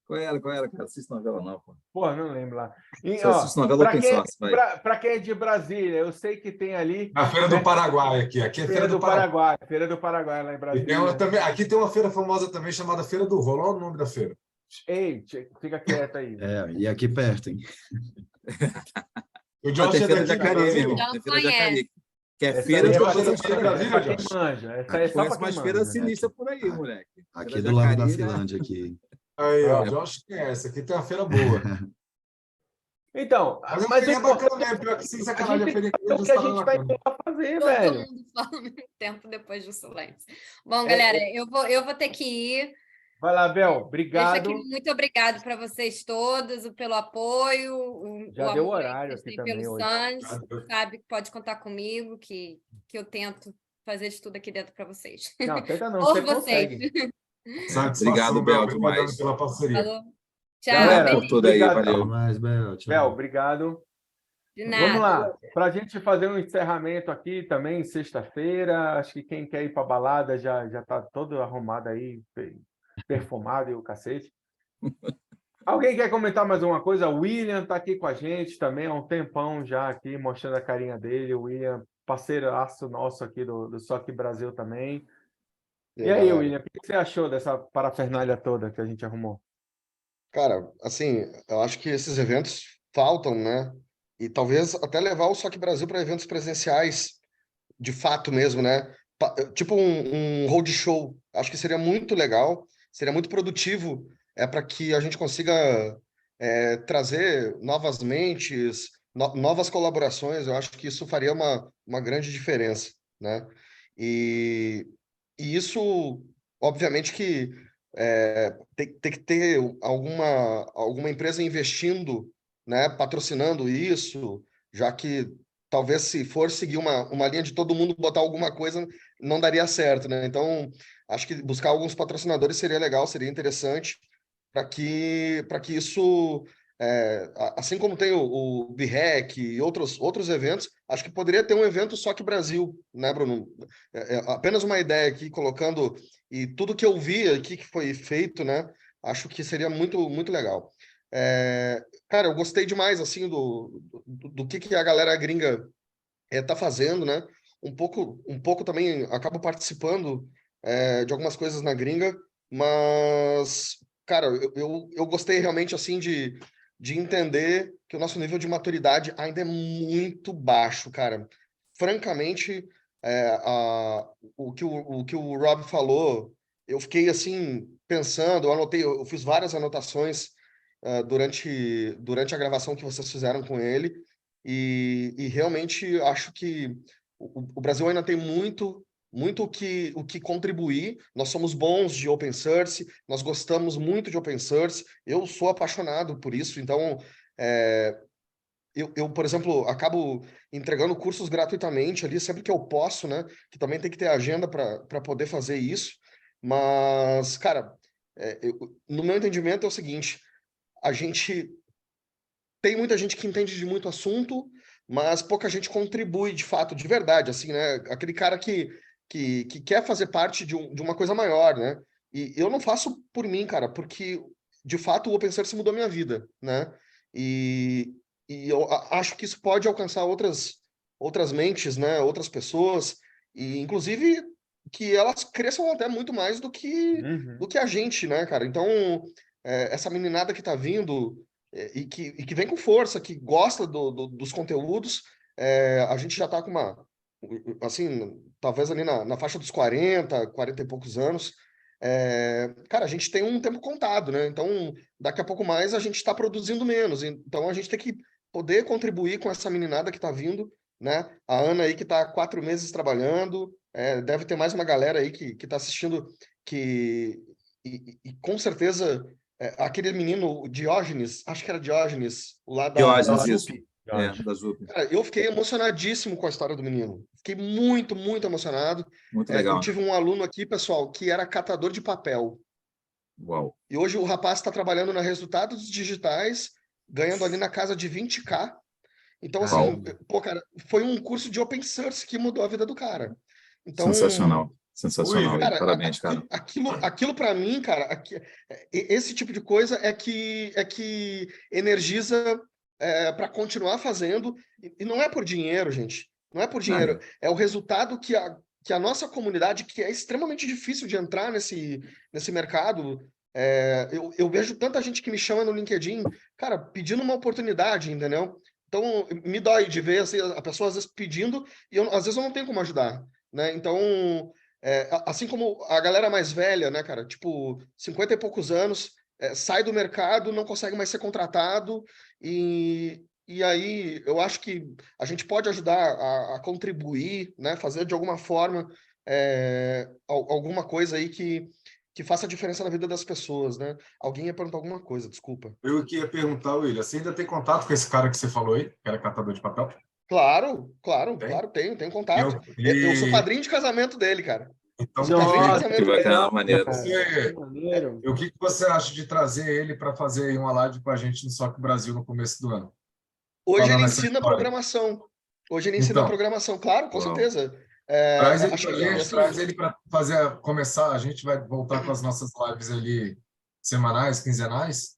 Qual era, cara? Assista novela, não, pô. Porra, não lembro lá. E, Só assiste novela open source, vai. Para quem é de Brasília, eu sei que tem ali... Na Feira do Paraguai aqui. Aqui é Feira do Paraguai. Feira do Paraguai, lá em E Brasília. aqui tem uma feira famosa também chamada Feira do Rolo. Olha o nome da feira. Ei, fica quieto aí. E aqui perto, hein? O Josh Tem é feira daqui de do Jacareí, Brasil? meu. Não Tem feira de conhece. Jacareí. Que é Essa feira aí de Josh é produtos daqui do Brasil, para quem Josh? manja. Essa aí é só Conheço para mais quem feira manja. sinistra por aí, moleque. Aqui Feira do lado da Jacareí, né? Cilândia aqui. Aí, ó, Ah. Josh conhece. Aqui tem uma feira boa. Então, Mas é uma mas o feirinha importante bacana mesmo. Pior que sem a sacanagem, a gente tem feirinha que saber o já que a estava gente está bacana. indo lá fazer, Todo velho. mundo fala ao mesmo tempo depois do silêncio. Bom, galera, eu vou ter que ir. Vai lá, Bel. Deixa Obrigado. aqui muito obrigado para vocês todos, pelo apoio, o Já deu amor horário que vocês aqui têm também pelo hoje. Suns. Sabe que pode contar comigo, que eu tento fazer de tudo aqui dentro para vocês. Não, tenta não, Por você vocês. consegue. Satisfação, Obrigado, Bel, Obrigado demais. pela parceria. Falou. Tchau, Galera, Por beijo. tudo aí, obrigado. Até valeu. mais, Bel. Bel, Tchau. obrigado. De Vamos nada. lá, para a gente fazer um encerramento aqui também, sexta-feira. Acho que quem quer ir para balada já está todo arrumado aí, perfumado e o cacete. Alguém quer comentar mais uma coisa? O William está aqui com a gente também há um tempão já aqui, mostrando a carinha dele. O William, parceiraço nosso aqui do SOC Brasil também. E aí, galera? William, o que você achou dessa parafernália toda que a gente arrumou? Cara, assim, eu acho que esses eventos faltam, né? E talvez até levar o SOC Brasil para eventos presenciais, de fato mesmo, né? Tipo um roadshow. Acho que seria muito legal, seria muito produtivo, para que a gente consiga trazer novas mentes, novas colaborações. Eu acho que isso faria uma grande diferença, né? E isso, obviamente que tem que ter alguma empresa investindo, né, patrocinando isso, já que talvez se for seguir uma linha de todo mundo botar alguma coisa, não daria certo, né? Então, acho que buscar alguns patrocinadores seria legal, seria interessante, para que isso, assim como tem o BREC e outros eventos, acho que poderia ter um evento só que Brasil, né, Bruno? Apenas uma ideia aqui, colocando, e tudo que eu vi aqui que foi feito, né, acho que seria muito, muito legal. Cara, eu gostei demais, assim, do que a galera gringa tá fazendo, né? Um pouco também acabo participando de algumas coisas na gringa, mas cara, eu gostei realmente, assim, de entender que o nosso nível de maturidade ainda é muito baixo, cara. Francamente, o que o Rob falou, eu fiquei, assim, pensando, eu anotei, eu fiz várias anotações durante a gravação que vocês fizeram com ele, e realmente acho que o Brasil ainda tem muito o que contribuir. Nós somos bons de open source, nós gostamos muito de open source, eu sou apaixonado por isso, então por exemplo, acabo entregando cursos gratuitamente ali, sempre que eu posso, né? Que também tem que ter agenda para poder fazer isso. Mas, cara, no meu entendimento é o seguinte, a gente tem muita gente que entende de muito assunto, mas pouca gente contribui de fato, de verdade, assim, né? Aquele cara que quer fazer parte de uma coisa maior, né? E eu não faço por mim, cara, porque de fato o open source mudou minha vida, né? E eu acho que isso pode alcançar outras mentes, né? Outras pessoas, e inclusive que elas cresçam até muito mais do que a gente, né, cara? Então, essa meninada que tá vindo e que vem com força, que gosta dos conteúdos, a gente já tá com assim, talvez ali na faixa dos 40 e poucos anos, cara, a gente tem um tempo contado, né? Então, daqui a pouco mais a gente está produzindo menos. Então, a gente tem que poder contribuir com essa meninada que está vindo, né? A Ana aí que está há 4 meses trabalhando, deve ter mais uma galera aí que está assistindo e com certeza aquele menino Diógenes, acho que era Diógenes, o lá da Diógenes, isso. ZUP. Da ZUP. Cara, eu fiquei emocionadíssimo com a história do menino. Fiquei muito, muito emocionado. Muito legal. Eu tive um aluno aqui, pessoal, que era catador de papel. Uau. E hoje o rapaz está trabalhando na Resultados Digitais, ganhando ali na casa de 20K. Então, assim, pô, cara, foi um curso de open source que mudou a vida do cara. Então, sensacional. Sensacional. Cara, parabéns, cara. Aquilo para mim, cara, esse tipo de coisa é que energiza para continuar fazendo. E não é por dinheiro, gente. Não é por dinheiro. É o resultado que a nossa comunidade, que é extremamente difícil de entrar nesse mercado. Eu vejo tanta gente que me chama no LinkedIn, cara, pedindo uma oportunidade, entendeu? Então, me dói de ver assim, a pessoa às vezes pedindo e às vezes eu não tenho como ajudar, né? Então, assim como a galera mais velha, né, cara, tipo, 50 e poucos anos, sai do mercado, não consegue mais ser contratado, e aí eu acho que a gente pode ajudar a contribuir, né, fazer de alguma forma alguma coisa aí que faça diferença na vida das pessoas, né? Alguém ia perguntar alguma coisa, desculpa. Eu que ia perguntar, William, você ainda tem contato com esse cara que você falou aí, que era catador de papel? Claro, Tem? tenho contato. Eu sou padrinho de casamento dele, cara. Então, que bacana, maneiro. O que você acha de trazer ele para fazer aí uma live com a gente no SOC Brasil no começo do ano? Hoje ele ensina programação. Claro, com certeza. Traz ele para gente, traz ele para começar. A gente vai voltar com as nossas lives ali semanais, quinzenais,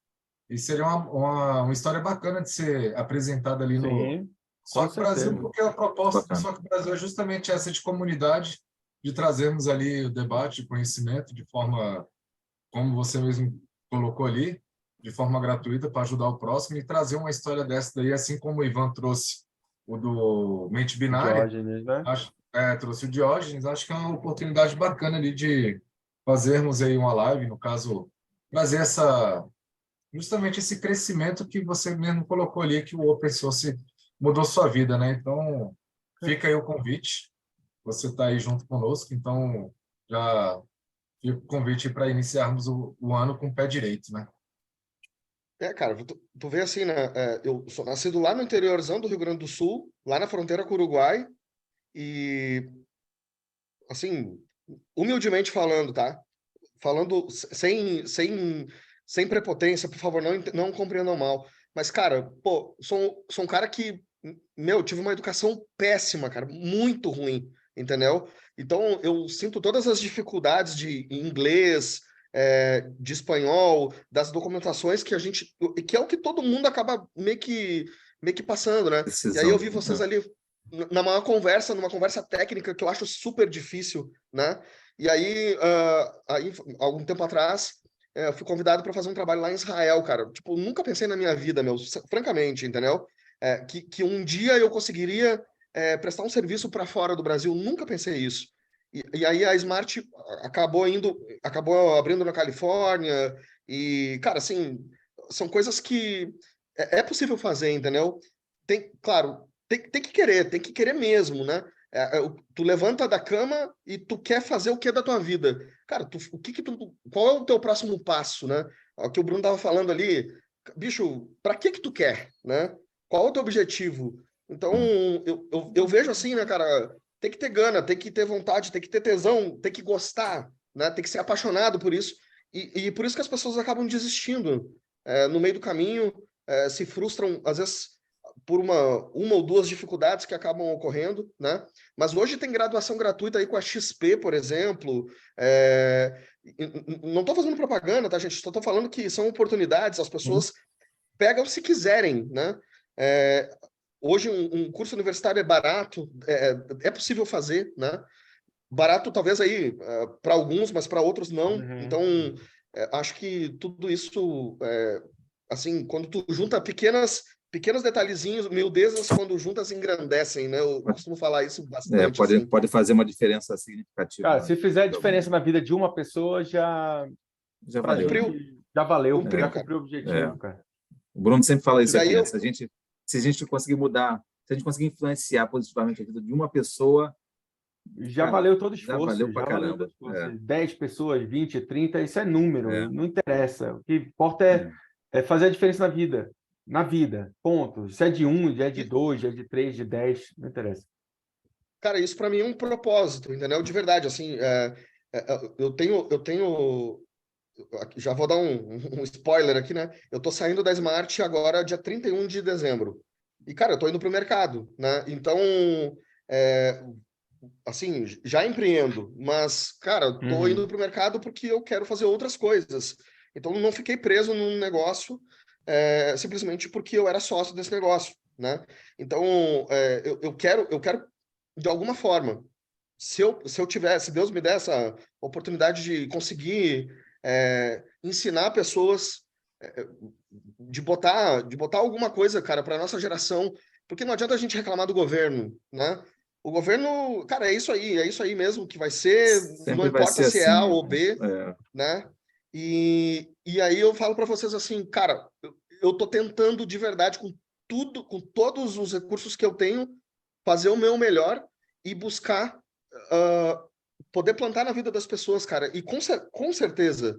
e seria uma história bacana de ser apresentada ali no SOC Brasil, porque a proposta do SOC Brasil é justamente essa de comunidade, de trazermos ali o debate, o conhecimento de forma, como você mesmo colocou ali, de forma gratuita para ajudar o próximo e trazer uma história dessa daí, assim como o Ivan trouxe o do Mente Binária. Diógenes, né? Trouxe o Diógenes, acho que é uma oportunidade bacana ali de fazermos aí uma live, no caso, trazer justamente esse crescimento que você mesmo colocou ali, que o Open Source mudou sua vida, né? Então, fica aí o convite, você está aí junto conosco, então já fica o convite para iniciarmos o ano com o pé direito, né? Cara, tu vê assim, né? Eu sou nascido lá no interiorzão do Rio Grande do Sul, lá na fronteira com o Uruguai, e, assim, humildemente falando, tá? Falando sem prepotência, por favor, não compreendam mal. Mas, cara, pô, sou um cara que, tive uma educação péssima, cara, muito ruim, entendeu? Então, eu sinto todas as dificuldades de inglês, de espanhol, das documentações que é o que todo mundo acaba meio que passando, né? E aí eu vi vocês ali numa conversa técnica que eu acho super difícil, né? E aí, algum tempo atrás, eu fui convidado para fazer um trabalho lá em Israel, cara. Tipo, nunca pensei na minha vida, francamente, entendeu? Que um dia eu conseguiria prestar um serviço para fora do Brasil, nunca pensei isso. E aí a Smart acabou abrindo na Califórnia, e, cara, assim, são coisas que é possível fazer, entendeu? Claro, tem que querer mesmo, né? Tu levanta da cama e tu quer fazer o que da tua vida? Cara, qual é o teu próximo passo, né? O que o Bruno tava falando ali, bicho, para que tu quer, né? Qual é o teu objetivo? Então, eu vejo assim, né, cara, tem que ter gana, tem que ter vontade, tem que ter tesão, tem que gostar, né? Tem que ser apaixonado por isso. E por isso que as pessoas acabam desistindo no meio do caminho, se frustram, às vezes, por uma ou duas dificuldades que acabam ocorrendo, né? Mas hoje tem graduação gratuita aí com a XP, por exemplo. Não estou fazendo propaganda, tá, gente? Estou falando que são oportunidades, as pessoas pegam se quiserem, né? Hoje um curso universitário é barato, é possível fazer, né? Barato talvez aí para alguns, mas para outros não. Então, acho que tudo isso, assim, quando tu junta pequenos detalhezinhos, miudezas, quando juntas engrandecem, né? Eu costumo falar isso bastante. Pode fazer uma diferença significativa. Cara, se fizer diferença na vida de uma pessoa, já valeu. Já valeu, Cumpriu, já cumpriu o objetivo, cara. O Bruno sempre fala isso aqui, eu... se a gente conseguir mudar, se a gente conseguir influenciar positivamente a vida de uma pessoa, já valeu todo o esforço. Já valeu pra caramba. 10 pessoas, 20, 30, isso é número, não interessa. O que importa é fazer a diferença na vida, ponto. Se é de 1, é de 2, é de 3, de 10, não interessa. Cara, isso para mim é um propósito, entendeu? De verdade, assim, eu tenho já vou dar um spoiler aqui, né? Eu tô saindo da Smart agora dia 31 de dezembro. E, cara, eu tô indo pro mercado, né? Então, assim, já empreendo, mas, cara, tô indo pro mercado porque eu quero fazer outras coisas. Então, não fiquei preso num negócio simplesmente porque eu era sócio desse negócio, né? Então, eu quero, de alguma forma, se Deus me der essa oportunidade de conseguir ensinar pessoas, de botar alguma coisa, cara, para nossa geração, porque não adianta a gente reclamar do governo, né? O governo, cara, é isso aí mesmo que vai ser, sempre não importa se é A ou B, né? né? E aí eu falo para vocês assim, cara, eu tô tentando de verdade com todos os recursos que eu tenho, fazer o meu melhor e buscar poder plantar na vida das pessoas, cara. E com certeza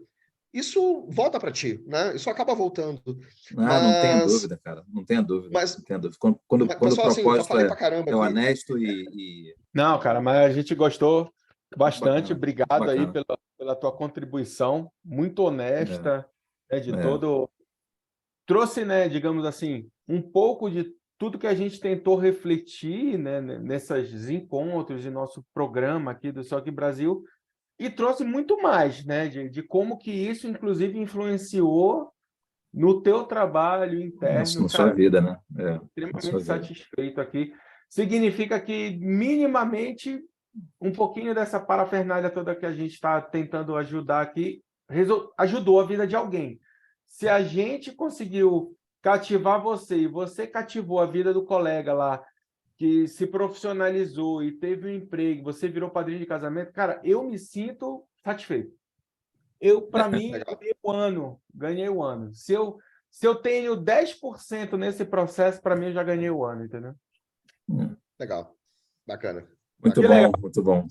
isso volta para ti, né? Isso acaba voltando. Não tenha dúvida, cara. Não tenha dúvida. Mas, não tenha dúvida. Quando pessoal, o propósito assim, é honesto e... Não, cara, mas a gente gostou bastante. Bacana, Obrigado bacana. aí pela tua contribuição, muito honesta, de todo. Trouxe, né, digamos assim, um pouco de tudo que a gente tentou refletir, né, nesses encontros de nosso programa aqui do SOC Brasil, e trouxe muito mais, né, de como que isso, inclusive, influenciou no teu trabalho interno. Na sua vida, né? Extremamente satisfeito aqui. Significa que, minimamente, um pouquinho dessa parafernália toda que a gente está tentando ajudar aqui, ajudou a vida de alguém. Se a gente conseguiu cativar você e você cativou a vida do colega lá, que se profissionalizou e teve um emprego, você virou padrinho de casamento, cara, eu me sinto satisfeito. Para mim, ganhei o ano. Se eu tenho 10% nesse processo, para mim, eu já ganhei o ano, entendeu? Legal. Bacana. Muito bom, legal. Muito bom.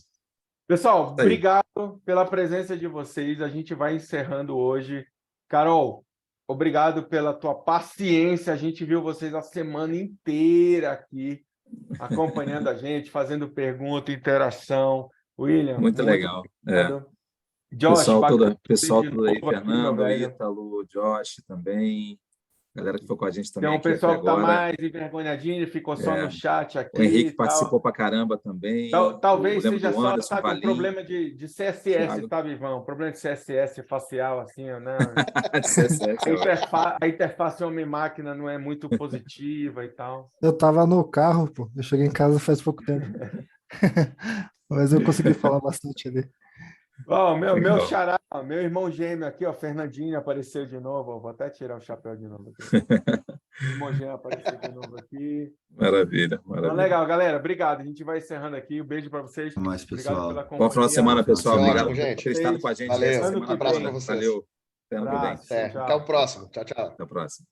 Pessoal, obrigado pela presença de vocês. A gente vai encerrando hoje. Carol, obrigado pela tua paciência. A gente viu vocês a semana inteira aqui, acompanhando a gente, fazendo pergunta, interação. William, muito legal. Josh, pessoal todo aí, Fernando, Ítalo, Josh também, galera que foi com a gente também. Tem um pessoal que está mais envergonhadinho, ficou só no chat aqui. O Henrique participou pra caramba também. Talvez seja só, sabe, um problema de CSS, tá, Vivão? Um problema de CSS facial, assim, né? A interface homem-máquina não é muito positiva e tal. Eu estava no carro, pô. Eu cheguei em casa faz pouco tempo. Mas eu consegui falar bastante ali. Ó, meu Legal. xará, ó, meu irmão gêmeo aqui, ó, Fernandinho apareceu de novo. Ó, vou até tirar o chapéu de novo aqui. Meu irmão gêmeo apareceu de novo aqui. Maravilha, Então, maravilha. legal, galera. Obrigado. A gente vai encerrando aqui. Um beijo para vocês. Até mais, Obrigado pessoal. pela Bom final de companhia. semana, pessoal. Foi Obrigado ótimo, por gente. ter estado com a gente Valeu. essa Ano semana que toda. vem. Pra vocês. Valeu. Fernando Prudente. Abraço. Até Tchau. o próximo. Tchau, tchau. Até a próxima.